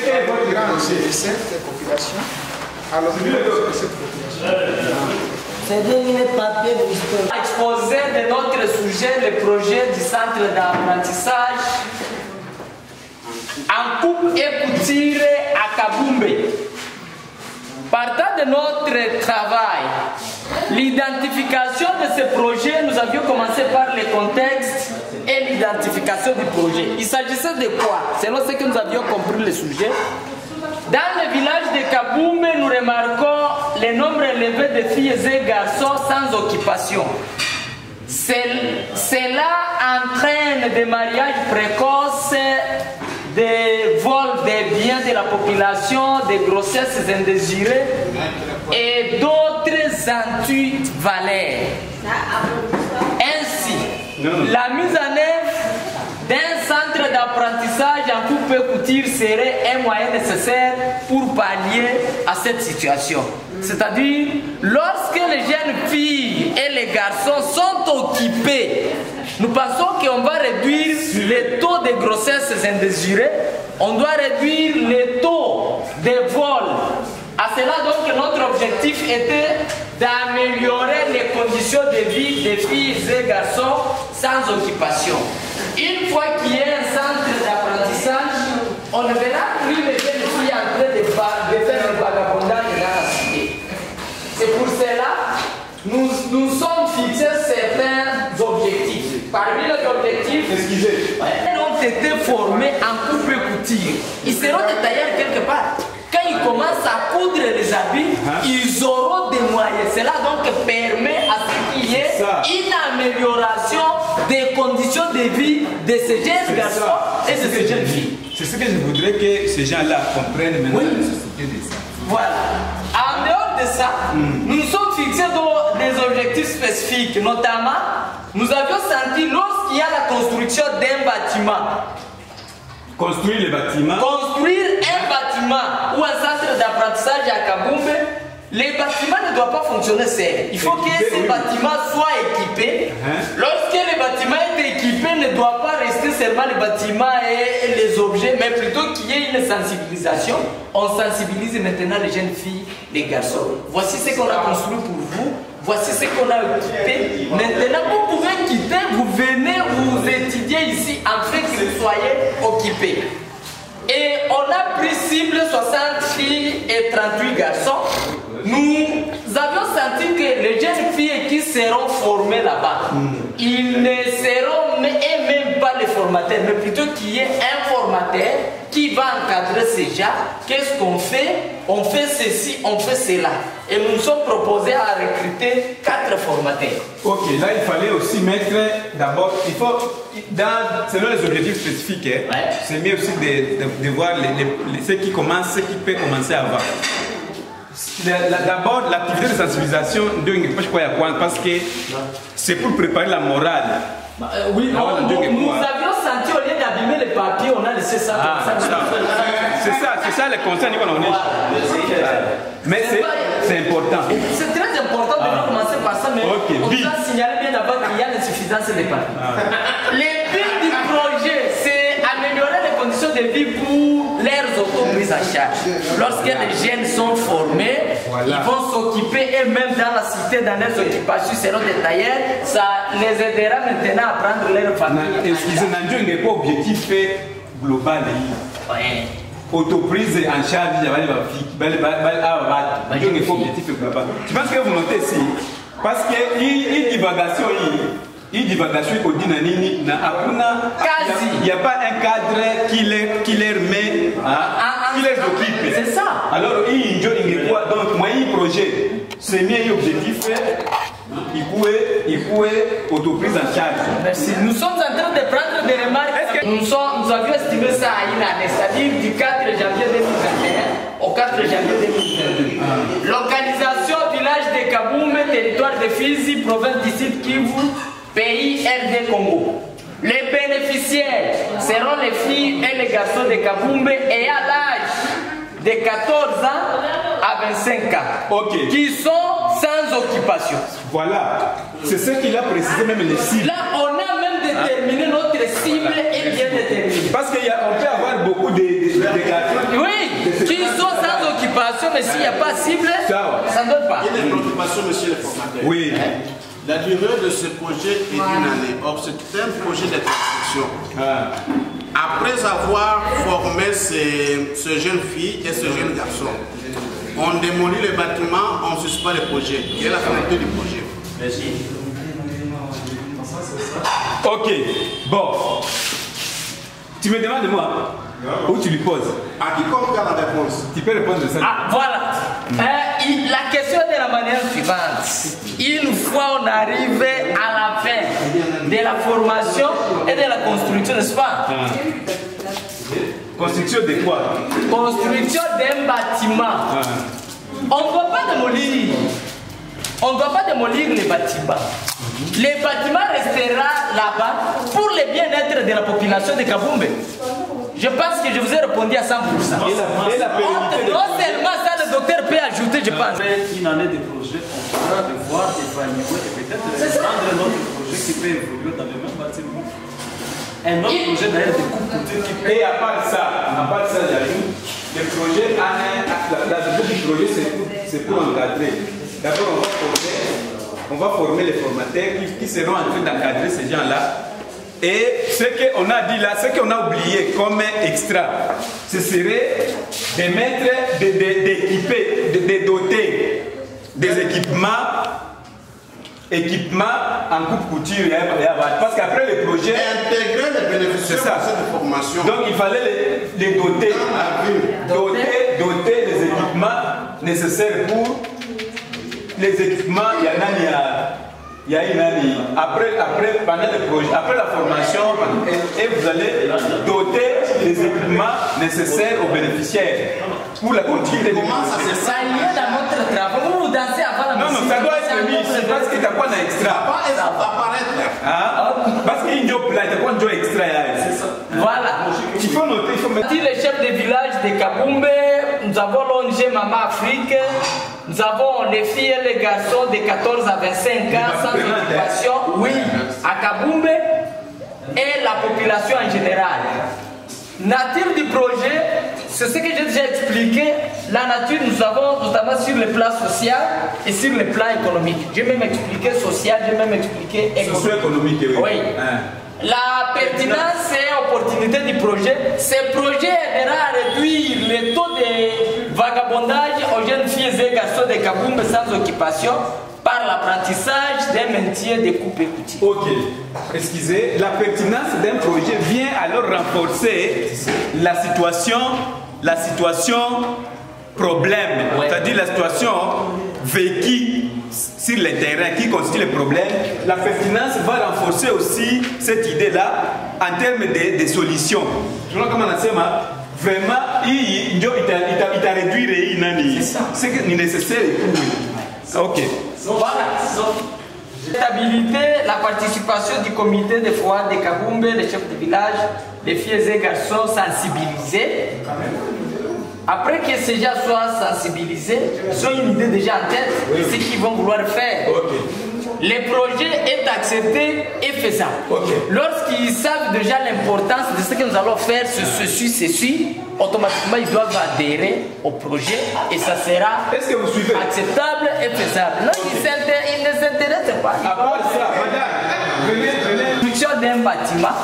qu'est votre grand
population. Alors,
c'est bien le papier de
exposé de notre sujet, le projet du centre d'apprentissage en coupe et couture à Kaboumbe. Partant de notre travail, l'identification de ce projet, nous avions commencé par le contexte et l'identification du projet. Il s'agissait de quoi? Selon ce que nous avions compris le sujet, dans le village de Kaboumbe, nous remarquons le nombre élevé de filles et garçons sans occupation. Cela entraîne des mariages précoces, des vols des biens de la population, des grossesses indésirées et d'autres intuites valeurs. Ainsi, la mise en œuvre d'un centre d'apprentissage en coupe et couture serait un moyen nécessaire pour pallier à cette situation. C'est-à-dire, lorsque les jeunes filles et les garçons sont occupés, nous pensons qu'on va réduire les taux de grossesses indésirées, on doit réduire les taux de vols. À cela donc, notre objectif était d'améliorer les conditions de vie des filles et garçons sans occupation. Une fois qu'il y a un centre d'apprentissage, on ne verra plus les jeunes filles en train de faire le vagabondage dans la cité. C'est pour cela que nous sommes fixés certains objectifs. Parmi les objectifs, ils ont été formés en coupe et couture. Ils seront des tailleurs quelque part. Quand ils commencent à coudre les habits, ils auront des moyens. Cela donc permet à ce qu'il y ait une amélioration des conditions de vie de ces jeunes garçons et de ces jeunes filles.
C'est ce que je voudrais que ces gens-là comprennent maintenant la société de ça.
Voilà. En dehors de ça, nous nous sommes fixés dans des objectifs spécifiques. Notamment, nous avions senti lorsqu'il y a la construction d'un bâtiment.
Construire les bâtiments.
Construire un bâtiment ou un centre d'apprentissage à Kaboumbe, les bâtiments ne doivent pas fonctionner seuls. Il faut que ces bâtiments soient équipés. Lorsque le bâtiment est équipé, ne doit pas rester seulement les bâtiments et les objets, mais plutôt qu'il y ait une sensibilisation. On sensibilise maintenant les jeunes filles, les garçons. Voici ce qu'on a construit pour vous. Voici ce qu'on a occupé. Maintenant, vous pouvez quitter, vous venez, vous étudiez ici afin que vous soyez occupés. Et on a pris cible 60 filles et 38 garçons. Nous avions senti que les les jeunes filles qui seront formées là-bas, ils ne seront même pas les formateurs, mais plutôt qu'il y ait un formateur qui va encadrer ces gens. Qu'est-ce qu'on fait? On fait ceci, on fait cela. Et nous nous sommes proposés à recruter 4 formateurs.
Ok, là il fallait aussi mettre d'abord, il faut, selon les objectifs spécifiques, c'est mieux aussi de voir ceux qui commencent, ceux qui peuvent commencer avant. D'abord, l'activité de sensibilisation, parce que c'est pour préparer la morale.
Oui, nous avions senti, au lieu d'abîmer les papiers, on a laissé ça comme ça.
C'est ça le conseil qu'on est. Mais c'est important.
C'est très important de commencer par ça, mais on nous a signalé bien avant qu'il y a l'insuffisance des papiers. Le but du projet, c'est améliorer les conditions de vie pour leurs auto-prises en charge. Lorsque les jeunes sont formés, ils vont s'occuper eux-mêmes dans la cité, dans leurs occupations, seront des tailleurs, ça les aidera maintenant à prendre leur famille.
Excusez-moi, il n'y a pas objectif global. Autoprise en charge, il y a pas objectif global. Tu penses que vous notez ici? Parce que il divagation il n'y a pas un cadre qui les met, qui les occupe.
C'est ça.
Alors, il y a quoi? Donc, moi, il projet, c'est mieux objectif, il pouvait autoprise en charge.
Merci. Nous sommes en train de prendre des remarques. Nous avions estimé ça à une année, c'est-à-dire du 4 janvier 2021 au 4 janvier 2022. Localisation, village de Kaboumbe, territoire de Fizi, province du Sud Kivu, pays RD Congo. Les bénéficiaires seront les filles et les garçons de Kaboumbe et à l'âge de 14 ans à 25 ans, qui sont sans occupation.
Voilà, c'est ce qu'il a précisé même les cibles.
Là, on a même déterminé notre cible et bien déterminée.
Parce qu'on peut avoir beaucoup de garçons.
Oui, qui sont sans occupation, mais s'il n'y a pas de cible, ça ne donne pas.
Il y a des préoccupations, monsieur le formateur.
Oui.
La durée de ce projet est d'une année. Or, c'est un projet de construction. Après avoir formé ce jeune fille et ce jeune garçon, on démolit le bâtiment, on suspend le projet. Quelle est la finalité du projet?
Merci.
Ok, bon. Tu me demandes de moi ou tu lui poses?
À quiconque a la réponse.
Tu peux répondre de ça.
Voilà. La question est de la manière suivante. Une fois on arrive à la fin de la formation et de la construction, n'est-ce pas?
Construction de quoi?
Construction d'un bâtiment. On ne doit pas démolir. On ne doit pas démolir les bâtiments. Le bâtiment restera là-bas pour le bien-être de la population de Kaboumbe. Je pense que je vous ai répondu à 100%. Non seulement ça, le docteur peut ajouter, je pense.
Une année de projet, on pourra devoir évaluer et peut-être prendre notre projet qui peut évoluer dans le même bâtiment. Un autre projet d'ailleurs de coupe couture qui peut.
Et à part ça, j'ajoute, le projet du projet, c'est pour encadrer. D'abord, on va former les formateurs qui seront en train d'encadrer ces gens-là. Et ce qu'on a dit là, ce qu'on a oublié comme extra, ce serait de mettre, d'équiper, de doter des équipements en coupe couture parce qu'après le projet
intégrer les bénéficiaires de cette formation.
Donc il fallait les doter, doter les équipements nécessaires pour les équipements. Il y a une année. Après, pendant le projet, après la formation, et vous allez doter les équipements nécessaires aux bénéficiaires pour la continuité du projet.
Ça y est dans notre travail. Vous dansez avant la musique.
Non, ça doit être mis ici parce qu'il n'y a pas d'extra. Parce qu'il y a un job là, il n'y a pas un job extra.
Voilà.
Il faut noter, il faut mettre.
Les chefs de village de Kaboumbe, nous avons l'ONG Maman Afrique, nous avons les filles et les garçons de 14 à 25 ans sans occupation, oui, à Kaboumbe, et la population en général. Nature du projet, c'est ce que j'ai déjà expliqué. La nature, nous avons notamment sur le plan social et sur le plan économique. J'ai même expliqué social, j'ai même expliqué
socio-économique.
Oui. La pertinence et opportunité du projet, ce projet aidera à réduire le taux de vagabondage aux jeunes filles et garçons de Kaboumbe sans occupation. Par par l'apprentissage d'un métier de coupe et couture.
Ok, excusez, la pertinence d'un projet vient alors renforcer la situation problème, c'est-à-dire la situation vécue sur le terrain qui constitue le problème. La pertinence va renforcer aussi cette idée-là en termes de solutions. Je vois comment on a vraiment, il t'a réduit ce qui est nécessaire. Ok.
Voilà. Stabilité, la participation du comité de foire de Kaboumbe, les chefs de village, les filles et garçons sensibilisés. Après que ces gens soient sensibilisés, ils ont une idée déjà en tête de ce qu'ils vont vouloir faire. Le projet est accepté et faisable. Lorsqu'ils savent déjà l'importance de ce que nous allons faire, ceci, automatiquement ils doivent adhérer au projet et ça sera acceptable et faisable. Non, ils ne s'intéressent pas.
À part ça, madame, venez.
Construction d'un bâtiment,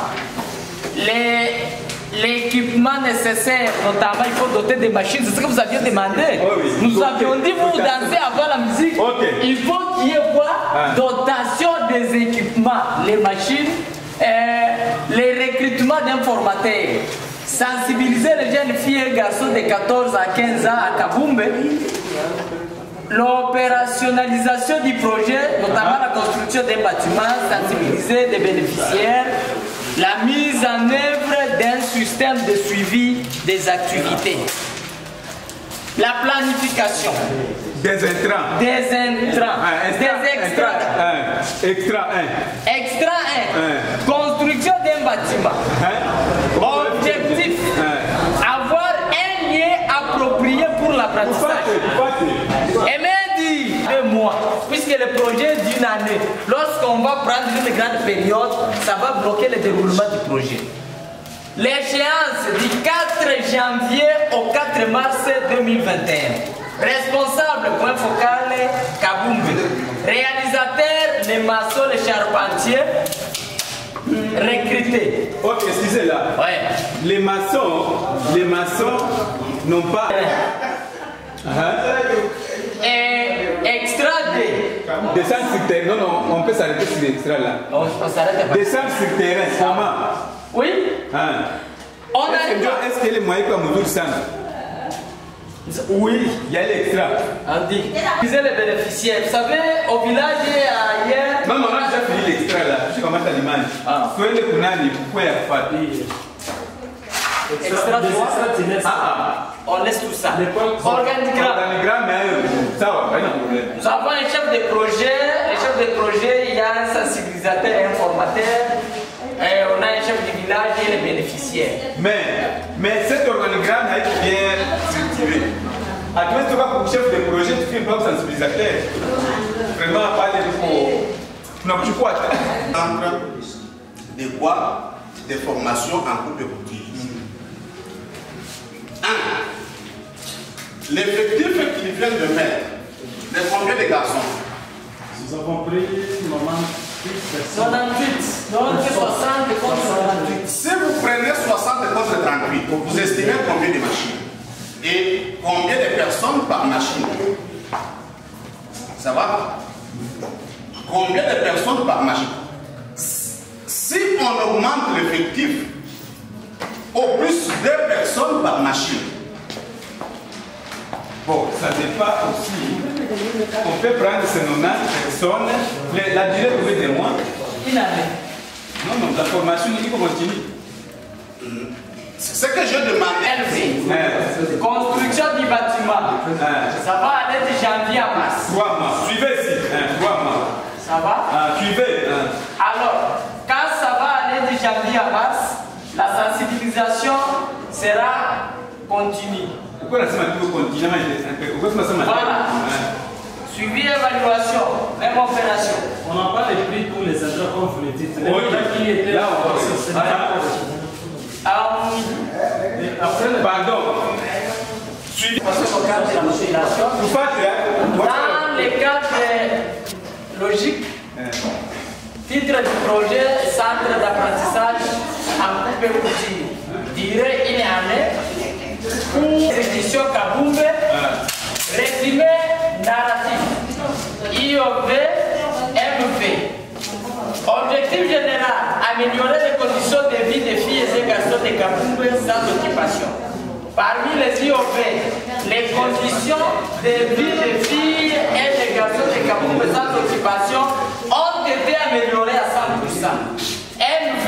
l'équipement nécessaire, notamment il faut doter des machines, c'est ce que vous aviez demandé. Nous avions dit, vous dansez avant la musique. Il faut qu'il y ait quoi? Dotation des équipements, les machines, les recrutements d'informateurs. Sensibiliser les jeunes filles et garçons de 14 à 15 ans à Kaboumbe. L'opérationnalisation du projet, notamment la construction des bâtiments, sensibiliser des bénéficiaires. La mise en œuvre d'un système de suivi des activités. La planification.
Des intrants.
Des extras.
Extra 1.
Extra 1. Construction d'un bâtiment. Objectif. Avoir un lieu approprié pour l'apprentissage. Et même dit 2 mois, puisque le projet est d'une année. Lorsqu'on va prendre une grande période, ça va bloquer le déroulement du projet. L'échéance du 4 janvier au 4 mars 2021. Responsable, point focal, Kaboumbe. Réalisateur, les maçons, les charpentiers. Recrutés.
Ok, excusez là. Les maçons n'ont pas...
Extra
descendre sur terrain. Non, on peut s'arrêter sur l'extra là. Descendre sur terrain, comment?
Oui.
Est-ce qu'il y a les moyens comme nous le savons? Oui, il y a l'extra.
On dit. Disait les bénéficiaires. Vous savez, au village et ailleurs.
Non, on a déjà fini l'extra là. Je commence à l'image. Soyez le kunani, pourquoi il y a pas de.
Extra 3. On laisse tout ça.
Organigramme, ça va, pas de problème.
Nous avons un chef de projet. Le chef de projet, il y a un sensibilisateur et informateur. Et on a un chef de village et les bénéficiaires.
Mais cet organigramme est bien structuré. À toi, tu vas pour le chef de projet, tu fais un bloc sensibilisateur. Vraiment, pas de pour. Non, tu crois.
De quoi? Des formations en coupe et couture. L'effectif qu'ils viennent de mettre, les combien de garçons?
Nous avons pris
98, 60 contre 98.
Si vous prenez 60 contre 38, vous estimez combien de machines? Et combien de personnes par machine? Ça va? Combien de personnes par machine? Si on augmente l'effectif au plus 2 personnes par machine.
Bon, ça dépend aussi. On peut prendre ces 90 personnes. La durée peut être de moins.
Une année.
Non, la formation, il faut continuer.
C'est ce que je demandais.
Construction du bâtiment. Ça va aller de janvier à mars.
3 mois. Suivez ici. 3 mois.
Ça va?
Suivez.
Alors, quand ça va aller de janvier à mars, la sensibilisation sera continue.
Pourquoi la semaine continue?
Voilà. Suivi évaluation, même opération.
On n'a pas les prix pour les agents comme vous le dites. Les qui étaient là,
pardon. Suivi.
Dans le cadre logique, titre du projet, centre d'apprentissage en coupe et couture. Durée 1 année. Édition Kaboumbe. Résumé narratif. IOV améliorer les conditions de vie des filles et des garçons de Kaboumbe sans occupation. Parmi les IOP, les conditions de vie des filles et des garçons de Kaboumbe sans occupation ont été améliorées à 100%. MV,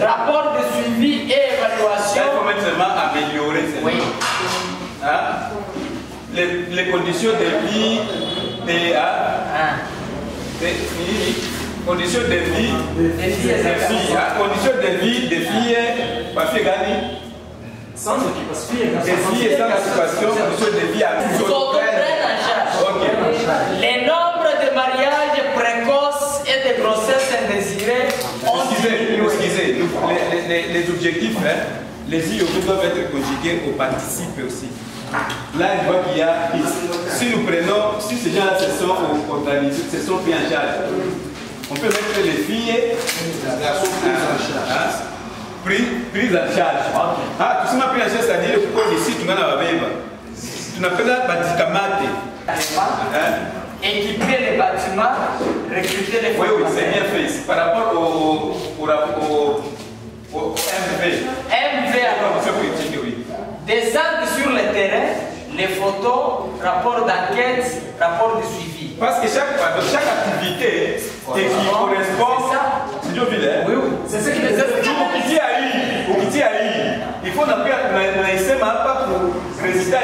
rapport de suivi et évaluation.
Il faut maintenant améliorer.
Oui.
Hein? Les conditions de vie conditions de vie des filles. Conditions de vie des filles. Ma fille Gani.
Sans occupation.
Des filles sans occupation, conditions de vie à tous.
Les nombres de mariages précoces et de grossesses indésirées ont
Excusez, les objectifs, hein, les IOP doivent être conjugués au participe aussi. Là, je vois qu'il y a, si nous prenons, si ces gens-là se sont organisés, se sont pris en charge, on peut mettre les filles prises en charge. Ah, tout ça m'a pris en charge, c'est-à-dire que ici, tu m'en as vu. Tu n'appelles pas Batikamate.
Équiper les bâtiments, recruter les
femmes. Oui, c'est bien fait. Par rapport au MV.
MV alors. Descendre sur le terrain, les photos, rapport d'enquête, rapport de suivi.
Parce que chaque activité qui correspond, c'est du vilain.
Oui, oui. C'est ce qui les a
il faut pas pour résultat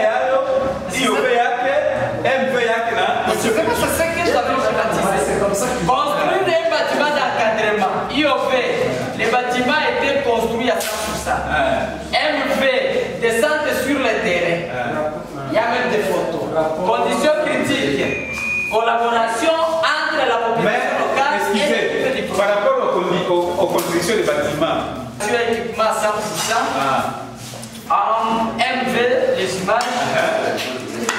c'est ce que j'avais baptisé. Construire un bâtiment d'encadrement. IOV, les bâtiments étaient construits à 100%. MV, descente sur le terrain. Il y a même des photos. Conditions critiques. Collaboration entre la population locale et les
par rapport aux constructions des bâtiments.
Sur l'équipement 100%. En MV, les images.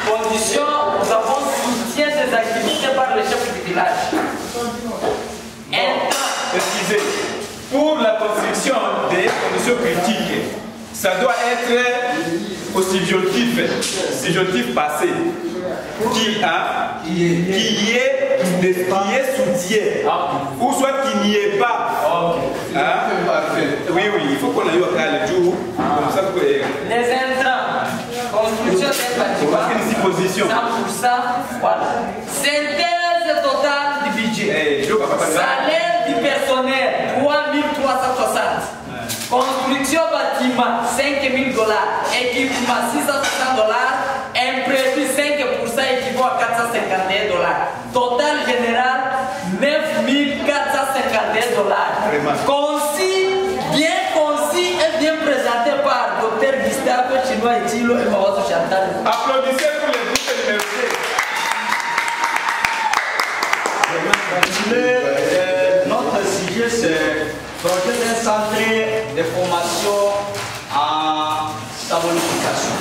Conditions, nous avons soutien des activités par le chef du village.
Excusez, pour la construction des conditions critiques, ça doit être au subjonctif passé, qui est soutien, ou soit qui n'y est pas. Oui, il faut qu'on aille au cas le jour, comme ça que
les intrants, construction des bâtiments, 100%, voilà. Synthèse totale du budget. Salaire du personnel, 3360. Construction bâtiment, 5 000 $. Équipement, 660 $. Imprévu, 5% équivaut à 451 $. Total général, 9 451 $. Concis, bien concis et bien présenté par Dr Gustave Chinois et Thilo et Mawazo Chantal.
Applaudissez pour les groupes universités.
Notre sujet, c'est projet d'un centre de formation en saponification.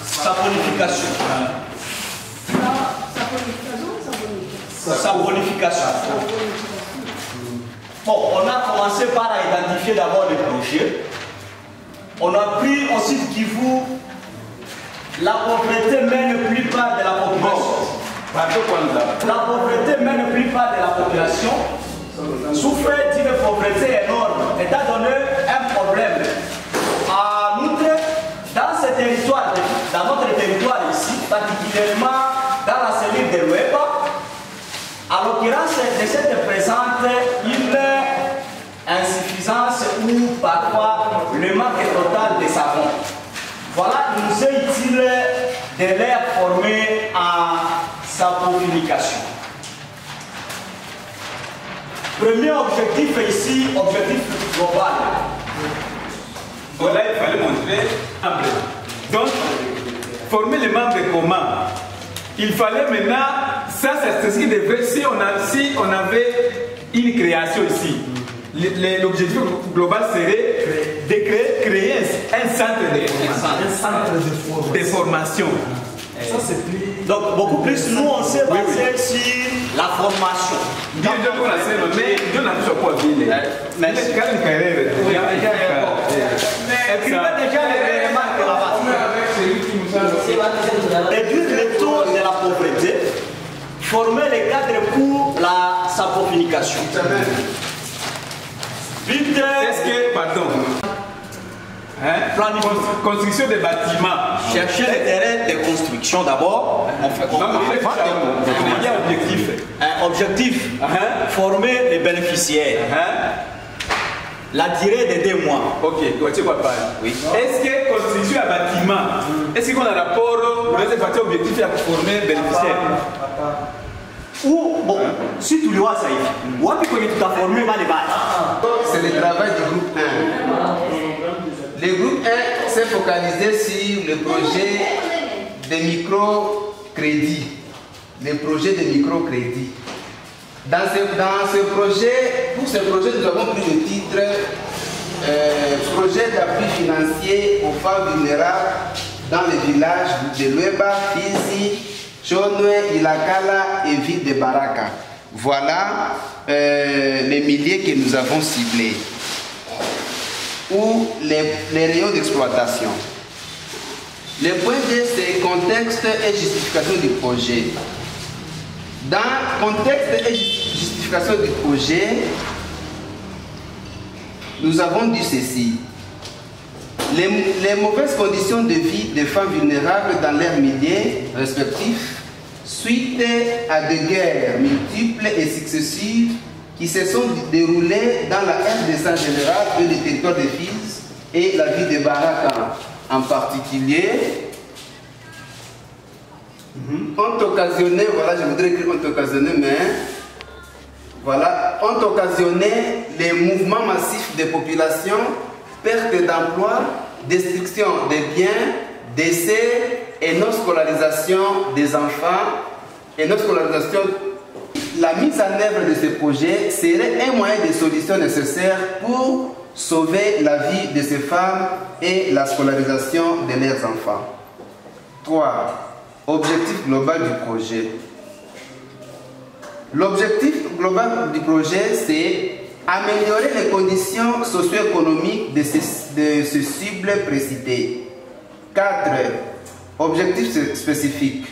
Saponification. Saponification. Bon, on a commencé par identifier d'abord les projets. On a pris ensuite Kivu. La pauvreté mène la plupart de la population. La pauvreté mène la plupart de la population. Souffre d'une pauvreté énorme, étant donné un problème. En outre, dans ce territoire, dans notre territoire ici, particulièrement dans la cellule de l'Oueba, à l'occurrence de cette présente une insuffisance ou parfois le manque total de savon. Voilà, il nous est utile de les former en saponification. Premier objectif ici, objectif global.
Voilà, il fallait montrer membres. Donc, former les membres comment? Il fallait maintenant, ça c'est ce qui devrait, si on avait une création ici, l'objectif global serait de créer un centre de formation.
Ça, c'est plus...
Donc, beaucoup plus, nous, on s'est basé sur la formation.
Mais Dieu n'a plus pas dit. Mais c'est quand même carrière.
Écrivez déjà les remarques là-bas. Réduire le taux de la pauvreté, former les cadres pour la saponification. Vite.
Est-ce que, pardon, construction des bâtiments.
Chercher les terrains de construction d'abord. Objectif. Former les bénéficiaires. La durée de 2 mois.
Ok, tu vois pas.
Oui.
Est-ce que construction à bâtiment, est-ce qu'on a rapport avec les objectifs à former les bénéficiaires?
Ou, bon, si tu le vois, ça y est. Ou après que tu t'as formé, va les battre.
C'est le travail du groupe 1. Le groupe 1 s'est focalisé sur le projet de microcrédit. Le projet de microcrédit. Dans ce projet, pour ce projet, nous avons pris le titre projet d'appui financier aux femmes vulnérables dans les villages de Lueba, Fizi, Chonwe, Ilakala et Ville de Baraka. Voilà les milliers que nous avons ciblés. Ou les rayons d'exploitation. Le point 2, c'est contexte et justification du projet. Dans le contexte et justification du projet, nous avons dit ceci. Les mauvaises conditions de vie des femmes vulnérables dans leurs milieux respectifs, suite à des guerres multiples et successives qui se sont déroulées dans la RDC en général et le territoire de Fizi et la ville de Baraka en particulier, ont occasionné, voilà, je voudrais écrire ont occasionné, mais voilà, ont occasionné les mouvements massifs de population, perte d'emploi, destruction des biens, décès et non-scolarisation des enfants et non-scolarisation. La mise en œuvre de ce projet serait un moyen de solution nécessaire pour sauver la vie de ces femmes et la scolarisation de leurs enfants. 3. Objectif global du projet. L'objectif global du projet, c'est améliorer les conditions socio-économiques de ce cible précité. 4. Objectif spécifique.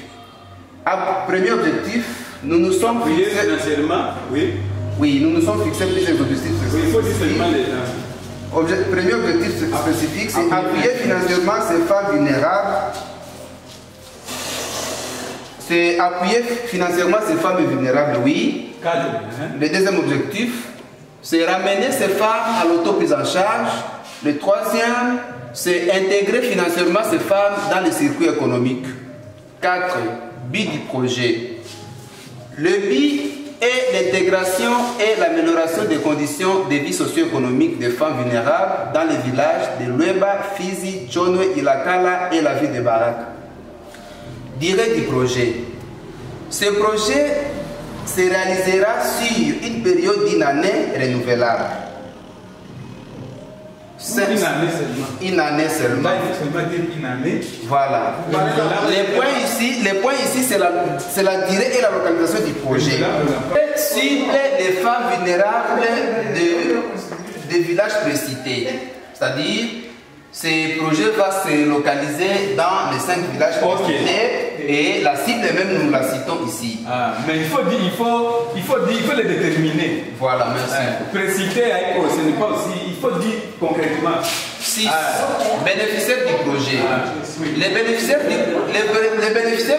Premier objectif, nous nous sommes fixés
financièrement, oui.
Oui, nous nous sommes fixés plusieurs objectifs spécifiques.
Oui, il faut dire seulement les gens.
Premier objectif spécifique, c'est appuyer financièrement ces femmes vulnérables. C'est appuyer financièrement ces femmes vulnérables, oui. Le deuxième objectif, c'est ramener ces femmes à l'auto-prise en charge. Le troisième, c'est intégrer financièrement ces femmes dans les circuits économiques. 4. But du projet. Le but est l'intégration et l'amélioration des conditions de vie socio-économique des femmes vulnérables dans les villages de Lueba, Fizi, Chonwe, Ilakala et la ville de Baraka. Durée du projet. Ce projet se réalisera sur une période d'1 année renouvelable. Une année seulement.
Une année.
Voilà. Les points ici, c'est la durée et la localisation du projet. Cible des femmes vulnérables de villages précités. C'est-à-dire, ce projet va se localiser dans les 5 villages précités. Et la cible même, nous la citons ici.
Mais il faut les déterminer.
Voilà, merci.
Préciter, ce n'est pas aussi, il faut dire concrètement.
6. Bénéficiaires du projet. Les bénéficiaires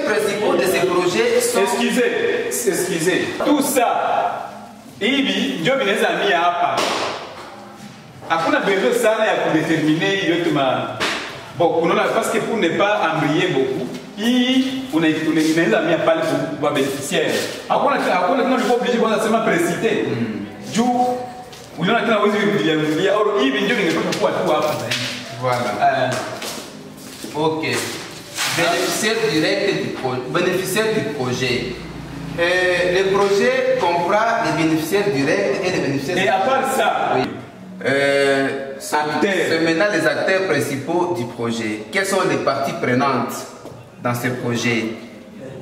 principaux de ces projets sont...
Excusez. Tout ça, Ibi, Dieu me les a mis à part. Après, on a besoin de ça pour déterminer bon, parce que pour ne pas embrayer beaucoup, on a mis à parler pour les bénéficiaires. Après, on n'est pas obligé de seulement préciter.
Voilà. Ok. Bénéficiaires du projet. Le projet comprend les bénéficiaires directs et les bénéficiaires...
Et à part ça,
oui. C'est maintenant les acteurs principaux du projet. Quelles sont les parties prenantes dans ce projet?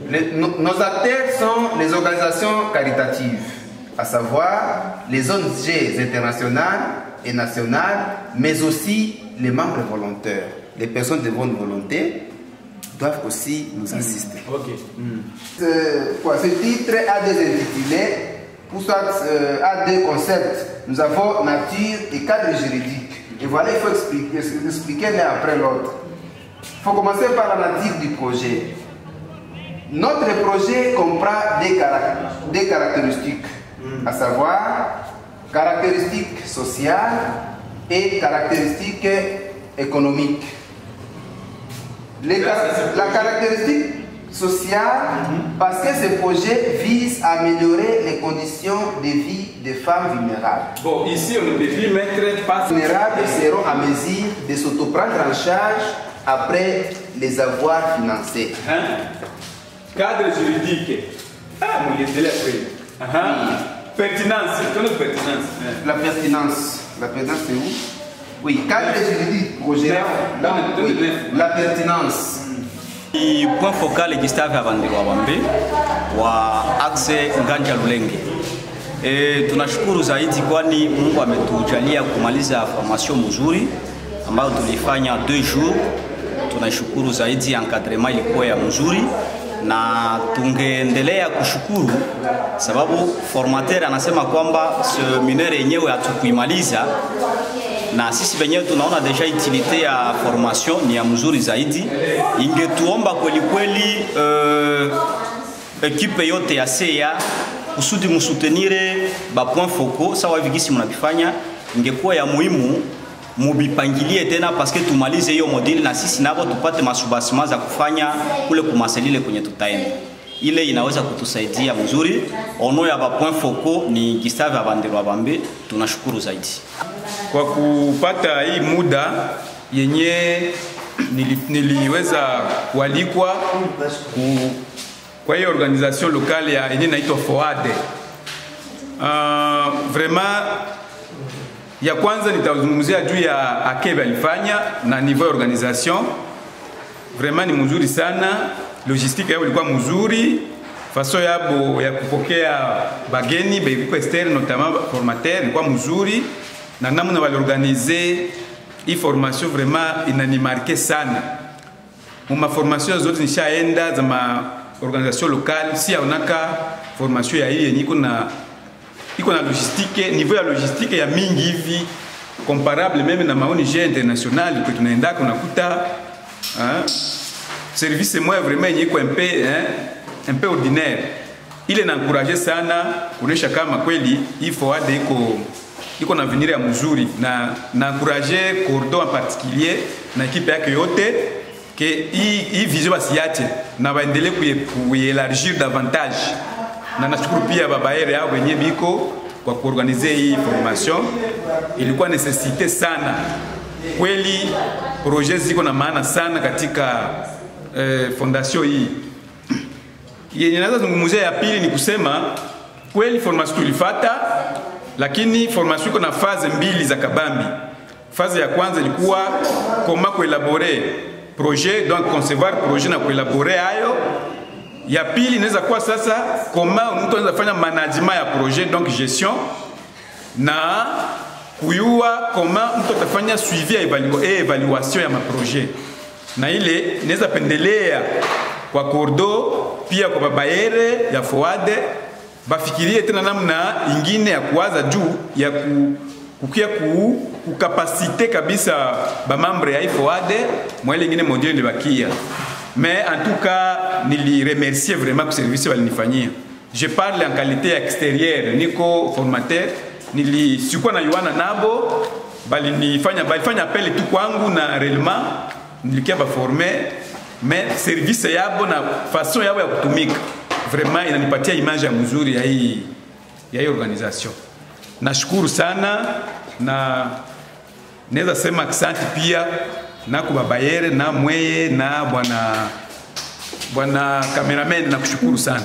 Nos acteurs sont les organisations caritatives, à savoir les ONG internationales et nationales, mais aussi les membres volontaires. Les personnes de bonne volonté doivent aussi nous assister.
Ok.
Ce titre a des intitulés pour soit à deux concepts. Nous avons nature et cadre juridique. Et voilà, il faut expliquer l'un après l'autre. Il faut commencer par la nature du projet. Notre projet comprend des caractéristiques, à savoir caractéristiques sociales et caractéristiques économiques. La caractéristique sociale, parce que ce projet vise à améliorer les conditions de vie des femmes vulnérables.
Bon, ici, on ne peut plus mettre pas...
Les vulnérables seront à mesure de s'autoprendre en charge après les avoirs financés.
Cadre juridique. Ah, mon Dieu, pertinence. Pertinence.
La pertinence. La pertinence, c'est où? Oui, cadre juridique, projet. Oui, la pertinence.
Point focal Gustave Abandirwa Bambe wa axe Nganja Lulenge. Tunashukuru zaidi kwani Mungu ametujalia kumaliza formation mzuri ambayo tulifanya 2 jours. Tunashukuru zaidi, encadrement ilikuwa ya mzuri na tungeendelea kushukuru sababu formateur anasema kwamba seminaire yenyewe hatukuimaliza, na sisi wenyewe tunaona deja utilité ya formation ni ya mzuri zaidi. Ingetuomba kweli kweli equipe yote ya CEA kusudi msutenire ba point focaux sawa vigisi mnabifanya, ingekuwa ya muhimu mubipangilie tena paske tumalize hiyo module na sisi nabo tupate masubasima za kufanya kule kumaselile kwenye tutaenda. Ile inaweza kutusaidia mzuri. Ono ya ba point focaux ni Gustave Abandirwa Bambe, tunashukuru zaidi
kwa kupata hii muda yenye niliweza kualikwa kwa hiyo organisation locale ya yenye inaitwa FOAD. Vraiment ya kwanza nitazungumzia juu ya akebe alifanya na niveau ya organisation. Vraiment ni mzuri sana, logistique yao ilikuwa mzuri, façon yabo ya kupokea bageni beko externe notamment formateur ilikuwa mzuri, na namna waliorganize hii formation vraiment inanimarke sana. Muma formation zote nishaenda za ma organisation locale, si aonaka formation ya hii yenye iko na logistique, niveau ya logistique ya mingi hivi comparable même na ONG international que tunaenda kunakuta service moi vraiment yenye iko un peu ordinaire. Ile na encourager sana kuonesha kama kweli hii FOAD iko na avenir ya mzuri, na encourager Cordon en particulier na equipe yake yote que hii vision basiache na baendelee kuielargir davantage. Na nashukuru pia babaere hao wenye biko kwa kuorganize hii formation. Ilikuwa necessite sana kweli, projet ziko na maana sana katika fondation hii. Yenye naweza zungumzia ya pili ni kusema kweli formation tulifata, lakini formation iko na phase mbili za kabambi. Phase ya kwanza ilikuwa comment collaborer projet, donc concevoir projet na collaborer hayo. Ya pili inaweza kuwa sasa koma mtu anaweza fanya management ya projet, donc gestion, na kuyua koma mtu atafanya suivi ya evaluation ya maprojet. Na ile inaweza pendelea kwa Cordon pia kwa babaere ya FOAD bafikirie tena namna ingine ya kuwaza juu ya kukia kukapasite kabisa ba membre ya FOAD mwa ile ingine module de bakia. Mais en tout cas, je remercie vraiment le service que vous. Je parle en qualité extérieure, niko formateur, nilikuwa na Yohana nabo, balifanya appel tu kwangu na réellement nilikia ba former, mais service yabo na façon yabo ya kutumika vraiment inanipatia image ya mzuri ya hii organisation. Nashukuru sana na naweza sema asante pia na kubabayere na mweye na bwana cameraman, na kushukuru sana.